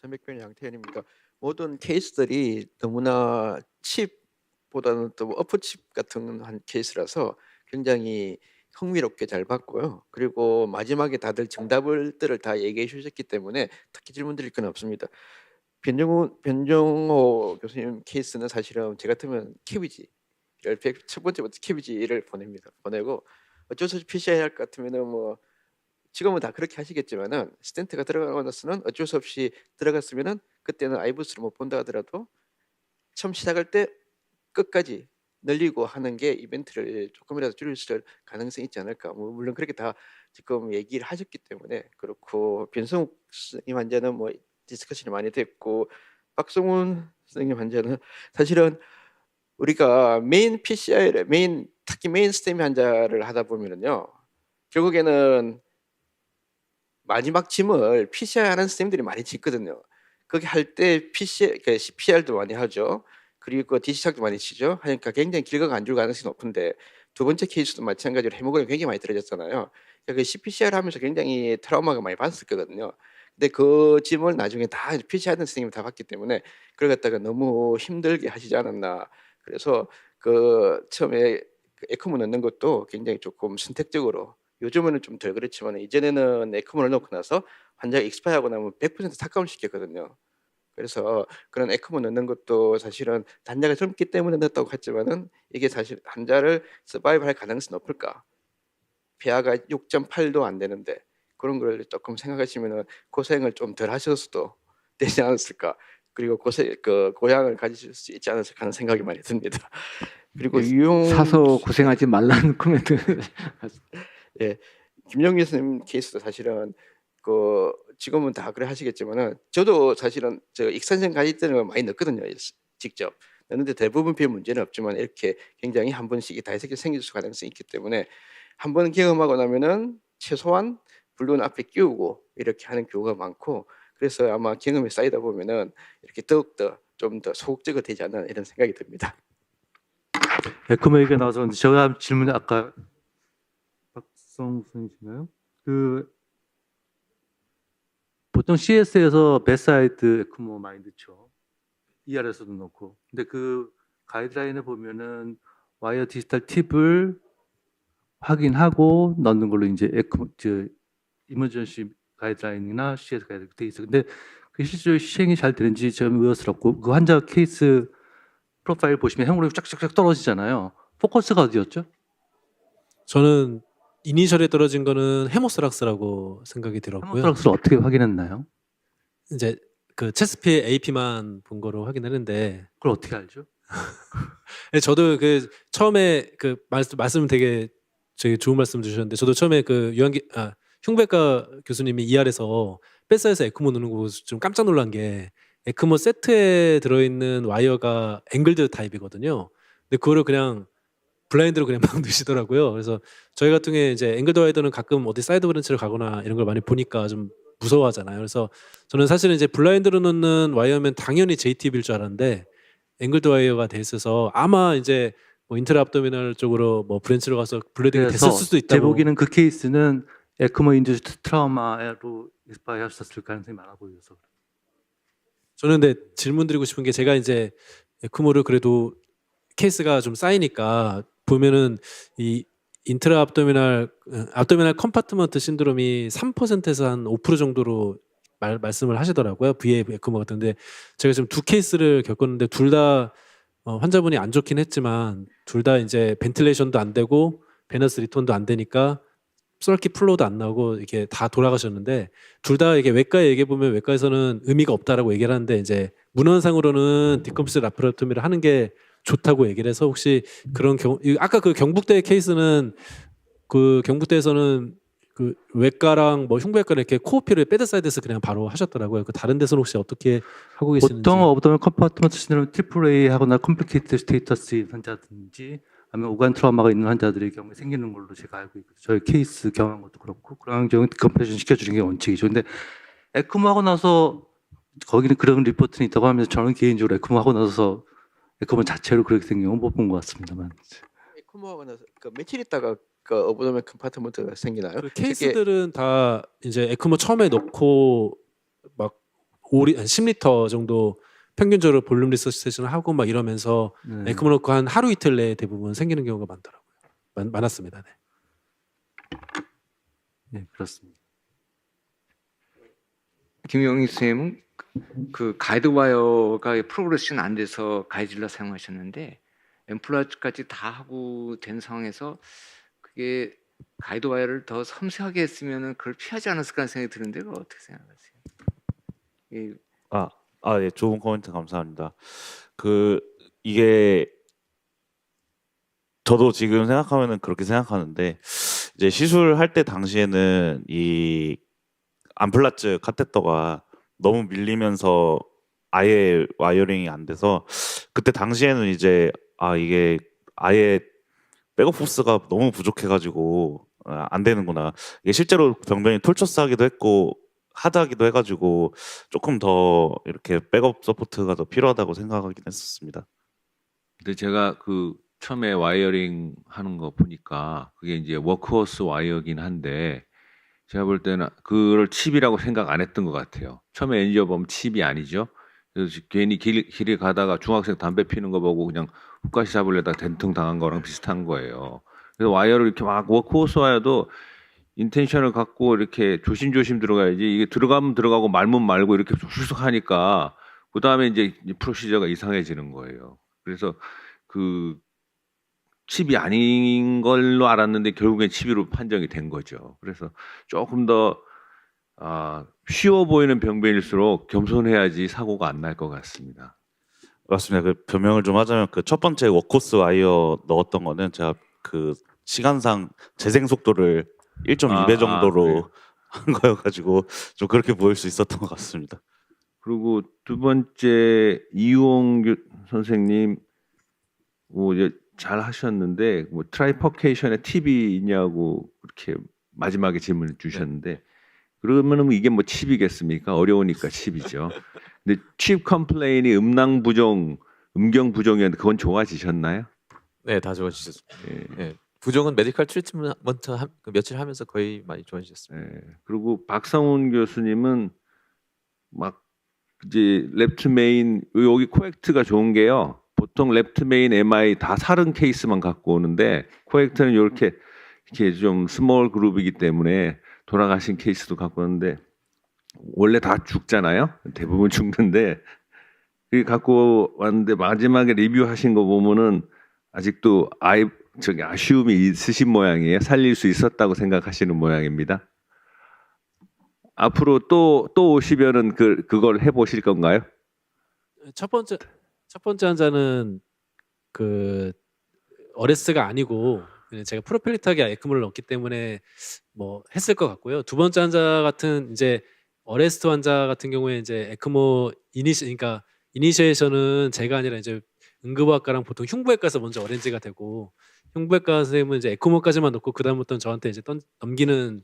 300병 양태현입니다. 모든 케이스들이 너무나 칩보다는 또 어프칩 같은 한 케이스라서 굉장히 흥미롭게 잘 봤고요. 그리고 마지막에 다들 정답들을 다 얘기해 주셨기 때문에 특히 질문 드릴 건 없습니다. 변종호 교수님 케이스는 사실은 제 같으면 KBG를 첫 번째부터 KBG를 보내고 어쩔 수 없이 PCI 할 것 같으면은 뭐 지금은 다 그렇게 하시겠지만은 스텐트가 들어가고 나서는 어쩔 수 없이 들어갔으면은 그때는 아이부스를 못 본다 하더라도 처음 시작할 때 끝까지 늘리고 하는 게 이벤트를 조금이라도 줄일 수 가능성이 있지 않을까. 뭐 물론 그렇게 다 지금 얘기를 하셨기 때문에 그렇고 변성욱 선생님 환자는 뭐 디스커션이 많이 됐고 박성훈 선생님 환자는 사실은 우리가 메인 PCI를 특히 메인 스테미 환자를 하다 보면은요 결국에는 마지막 짐을 PCI 하는 선생님들이 많이 짓거든요. 거기 할 때 CPR도 많이 하죠. 그리고 DC착도 많이 치죠. 하니까 굉장히 길가가 안 줄 가능성이 높은데 두 번째 케이스도 마찬가지로 해모그램이 굉장히 많이 떨어졌잖아요. 그 CPCR 하면서 굉장히 트라우마가 많이 받았을 거거든요. 근데 그 짐을 나중에 다 PCI 하는 선생님이 다 봤기 때문에 그걸 갖다가 너무 힘들게 하시지 않았나. 그래서 그 처음에 에코모 넣는 것도 굉장히 조금 선택적으로 요즘은 좀 덜 그렇지만 이전에는 에크모를 넣고 나서 환자가 익스파이하고 나면 100% 탁감을 시켰거든요. 그래서 그런 에크모 넣는 것도 사실은 환자가 젊기 때문에 넣었다고 했지만은 이게 사실 환자를 서바이브할 가능성이 높을까? 폐하가 6.8도 안 되는데 그런 걸 조금 생각하시면은 고생을 좀 덜 하셔서도 되지 않았을까? 그리고 고향을 가지실 수 있지 않았을까 하는 생각이 많이 듭니다. 그리고 사서 고생하지 말라는 코멘트. 예, 김영기 선생님 케이스도 사실은 지금은 다 그래 하시겠지만은 저도 사실은 저 익산생 가질 때는 많이 넣거든요. 직접 넣는데 대부분 별 문제는 없지만 이렇게 굉장히 한 번씩 다이색이 생길 수 가능성이 있기 때문에 한 번 경험하고 나면은 최소한 블루는 앞에 끼우고 이렇게 하는 경우가 많고 그래서 아마 경험이 쌓이다 보면은 이렇게 더욱더 좀 더 소극적으로 되지 않나 이런 생각이 듭니다. 에코모 얘기가 나와서 제가 질문에 아까 박성 선생님이신가요? 보통 CS에서 배사이드 에크모 많이 넣죠. ER에서도 넣고. 근데 그 가이드라인에 보면은 와이어 디지털 팁을 확인하고 넣는 걸로 이제 에크모 이머전시 가이드라인이나 CS 가이드 돼 있어. 근데 그 실제로 시행이 잘 되는지 좀 의아스럽고 그 환자 케이스 프로파일 보시면 해모그램이 쫙쫙쫙 떨어지잖아요. 포커스가 어디였죠? 저는 이니셜에 떨어진 거는 헤모스락스라고 생각이 들었고요. 헤모스락스를 어떻게 확인했나요? 이제 그 체스피 AP만 본 거로 확인했는데 그걸 어떻게 알죠? 저도 그 처음에 그 말씀 되게 좋은 말씀 주셨는데 저도 처음에 그 흉부외과 교수님이 ER에서 뱃사에서 에크모 넣는 거 보고 좀 깜짝 놀란 게 에크모 세트에 들어있는 와이어가 앵글드 타입이거든요. 근데 그거를 그냥 블라인드로 그냥 막 넣으시더라고요. 그래서 저희 같은 경우에 이제 앵글드 와이어는 가끔 어디 사이드 브랜치를 가거나 이런 걸 많이 보니까 좀 무서워하잖아요. 그래서 저는 사실은 이제 블라인드로 넣는 와이어면 당연히 JTB일 줄 알았는데 앵글드 와이어가 돼 있어서 아마 이제 뭐 인트라 압도미널 쪽으로 뭐 브랜치로 가서 블레딩이 됐을 수도 있다고. 제 보기에는 그 케이스는 에크모 인듀스드 트라우마로 익스파이하셨을 가능성이 많아 보여서. 저는 근데 질문 드리고 싶은 게 제가 이제 에크모를 그래도 케이스가 좀 쌓이니까 보면은 이 인트라 압도미널 컴파트먼트 신드롬이 3%에서 한 5% 정도로 말씀을 하시더라고요. VA 에크모 같은데 제가 지금 두 케이스를 겪었는데 둘 다 환자분이 안 좋긴 했지만 둘 다 이제 벤틸레이션도 안 되고 베너스 리턴도 안 되니까 썰킷 플로우도 안 나오고 이렇게 다 돌아가셨는데 둘 다 이게 외과에 얘기해 보면 외과에서는 의미가 없다라고 얘기를 하는데 이제 문헌상으로는 디컴프스 라파로토미를 하는 게 좋다고 얘기를 해서 혹시 그런 경우 아까 그 경북대 케이스는 그 경북대에서는 그 외과랑 뭐 흉부외과를 이렇게 코어피를 배드사이드에서 그냥 바로 하셨더라고요. 그 다른 데서는 혹시 어떻게 하고 계시는지? 보통 어브도미널 컴파트먼트 신드롬 트리플A 하거나 컴플리케이티드 스테이터스인 환자든지 아니면 오간 트라우마가 있는 환자들의 경우에 생기는 걸로 제가 알고 있거든요. 저희 케이스 경험한 것도 그렇고 그런 경우는 디컴프레션 시켜주는 게 원칙이죠. 근데 에크모 하고 나서 거기는 그런 리포트는 있다고 하면서 저는 개인적으로 에크모 하고 나서 에크모 자체로 그렇게 생긴 경우는 못 본 것 같습니다만. 에크모 하고 나서 며칠 있다가 그 어브노멀 컴파트먼트가 생기나요? 그 저게 케이스들은 다 이제 에크모 처음에 넣고 막 10리터 정도 평균적으로 볼륨 리서시테이션을 하고 막 이러면서 네. 에크모 넣고 한 하루 이틀 내에 대부분 생기는 경우가 많더라고요. 많았습니다. 네. 네, 그렇습니다. 김영희 쌤은 그 가이드와이어가 프로그레션 안 돼서 가이질러 사용하셨는데 앰플라즈까지 다 하고 된 상황에서 그게 가이드와이어를 더 섬세하게 했으면은 그걸 피하지 않았을까 생각이 드는데 그거 어떻게 생각하세요? 이 예, 좋은 코멘트 감사합니다. 이게 저도 지금 생각하면은 그렇게 생각하는데 이제 시술할 때 당시에는 이 암플라츠 카테터가 너무 밀리면서 아예 와이어링이 안 돼서 그때 당시에는 이제 이게 아예 백업 포스가 너무 부족해가지고 안 되는구나. 이게 실제로 병변이 톨처스하기도 했고 하드하기도 해가지고 조금 더 이렇게 백업 서포트가 더 필요하다고 생각하긴 했었습니다. 근데 제가 그 처음에 와이어링 하는 거 보니까 그게 이제 워크호스 와이어긴 한데 제가 볼 때는 그걸 칩이라고 생각 안 했던 것 같아요. 처음에 엔지니어 보면 칩이 아니죠. 그래서 괜히 길에 가다가 중학생 담배 피는 거 보고 그냥 훅가시 잡으려다가 된통 당한 거랑 비슷한 거예요. 그래서 와이어를 이렇게 막 워크호스 와이어도 인텐션을 갖고 이렇게 조심조심 들어가야지 이게 들어가면 들어가고 말면 말고 이렇게 쑥쑥 하니까 그 다음에 이제 프로시저가 이상해지는 거예요. 그래서 그 칩이 아닌 걸로 알았는데 결국엔 칩으로 판정이 된 거죠. 그래서 조금 더 쉬워 보이는 병변일수록 겸손해야지 사고가 안 날 것 같습니다. 맞습니다. 그 변명을 좀 하자면 그 첫 번째 워크호스 와이어 넣었던 거는 제가 그 시간상 재생 속도를 1.2배 정도로 그래요. 한 거여가지고 좀 그렇게 보일 수 있었던 것 같습니다. 그리고 두 번째 이용 선생님 뭐 이제 잘 하셨는데 뭐 트라이퍼케이션에 팁이 있냐고 그렇게 마지막에 질문을 주셨는데 그러면은 이게 뭐 칩이겠습니까? 어려우니까 칩이죠. 근데 칩 컴플레인이 음낭 부종, 음경 부종이었는데 그건 좋아지셨나요? 네, 다 좋아지셨습니다. 예. 네, 부종은 메디컬 트리트먼트 며칠 하면서 거의 많이 좋아지셨습니다. 예. 그리고 박성훈 교수님은 막 이제 랩트 메인 여기 코엑트가 좋은 게요. 보통 랩트 메인 MI 다 사른 케이스만 갖고 오는데 코엑트는 이렇게 좀 스몰 그룹이기 때문에 돌아가신 케이스도 갖고 오는데 원래 다 죽잖아요. 대부분 죽는데 그 갖고 왔는데 마지막에 리뷰하신 거 보면은 아직도 아쉬움이 있으신 모양이에요. 살릴 수 있었다고 생각하시는 모양입니다. 앞으로 또 오시면은 그걸 해보실 건가요? 첫 번째 환자는 그 어레스가 아니고 그냥 제가 프로필리타기 에크모를 넣었기 때문에 뭐 했을 것 같고요. 두 번째 환자 같은 이제 어레스트 환자 같은 경우에 이제 에크모 그러니까 이니시에이션은 제가 아니라 이제 응급의학과랑 보통 흉부외과에서 먼저 어렌지가 되고 흉부외과 선생님은 이제 에크모까지만 넣고 그 다음부터는 저한테 이제 넘기는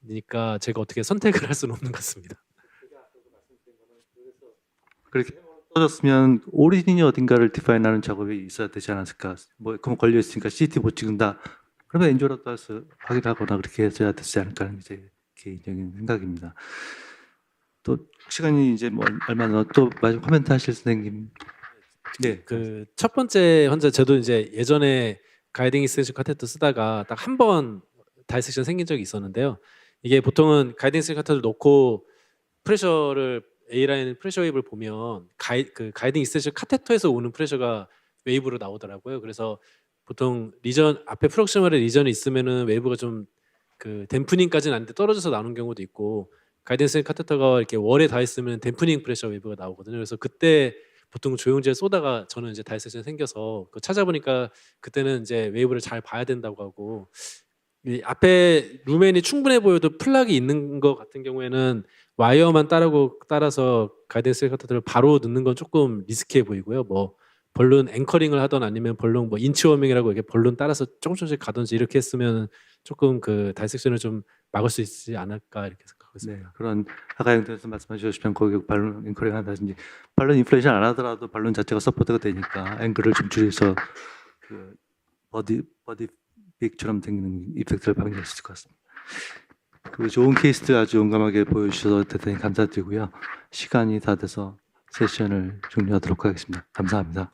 니까 제가 어떻게 선택을 할 수는 없는 것 같습니다. 그렇게 떨어졌으면 오리진이 어딘가를 디파인하는 작업이 있어야 되지 않았을까? 뭐 그럼 걸려 있으니까 CT 못 찍는다. 그러면 엔조라도 해서 확인하거나 그렇게 해줘야 되지 않을까 하는 게 제 개인적인 생각입니다. 또 시간이 이제 뭐 얼마 또 마지막 코멘트 하실 선생님. 네, 그 첫 번째 환자 저도 이제 예전에 가이딩 익스텐션 카테터 쓰다가 딱 한 번 다이섹션 생긴 적이 있었는데요. 이게 보통은 가이딩 익스텐션 카테터를 놓고 프레셔를 A라인 프레셔 웨이브를 보면 가이딩 익스텐션 카테터에서 오는 프레셔가 웨이브로 나오더라고요. 그래서 보통 리전 앞에 프록시멀의 리전이 있으면은 웨이브가 좀 그 댐프닝까지는 아닌데 떨어져서 나오는 경우도 있고 가이딩 익스텐션 카테터가 이렇게 월에 닿아 있으면 댐프닝 프레셔 웨이브가 나오거든요. 그래서 그때 보통 조영제를 쏘다가 저는 이제 다이섹션이 생겨서 찾아보니까 그때는 이제 웨이브를 잘 봐야 된다고 하고 이 앞에 루멘이 충분해 보여도 플락이 있는 것 같은 경우에는 와이어만 따라서 가이던스 카테터를 바로 넣는 건 조금 리스키해 보이고요. 뭐 벌룬 앵커링을 하던 아니면 벌룬 뭐 인치워밍이라고 이렇게 벌룬 따라서 조금씩 가든지 이렇게 했으면 조금 그 다이섹션을 좀 막을 수 있지 않을까 이렇게 생각하고 있습니다. 네, 그런 아까 영대에서 말씀해 주시면 거기 발론 앵커링 한다든지 발론 인플레이션 안 하더라도 발론 자체가 서포트가 되니까 앵글을 좀 줄여서 그 버디 빅처럼 생기는 이펙트를 방지할 수 있을 것 같습니다. 그 좋은 케이스들 아주 용감하게 보여주셔서 대단히 감사드리고요. 시간이 다 돼서 세션을 종료하도록 하겠습니다. 감사합니다.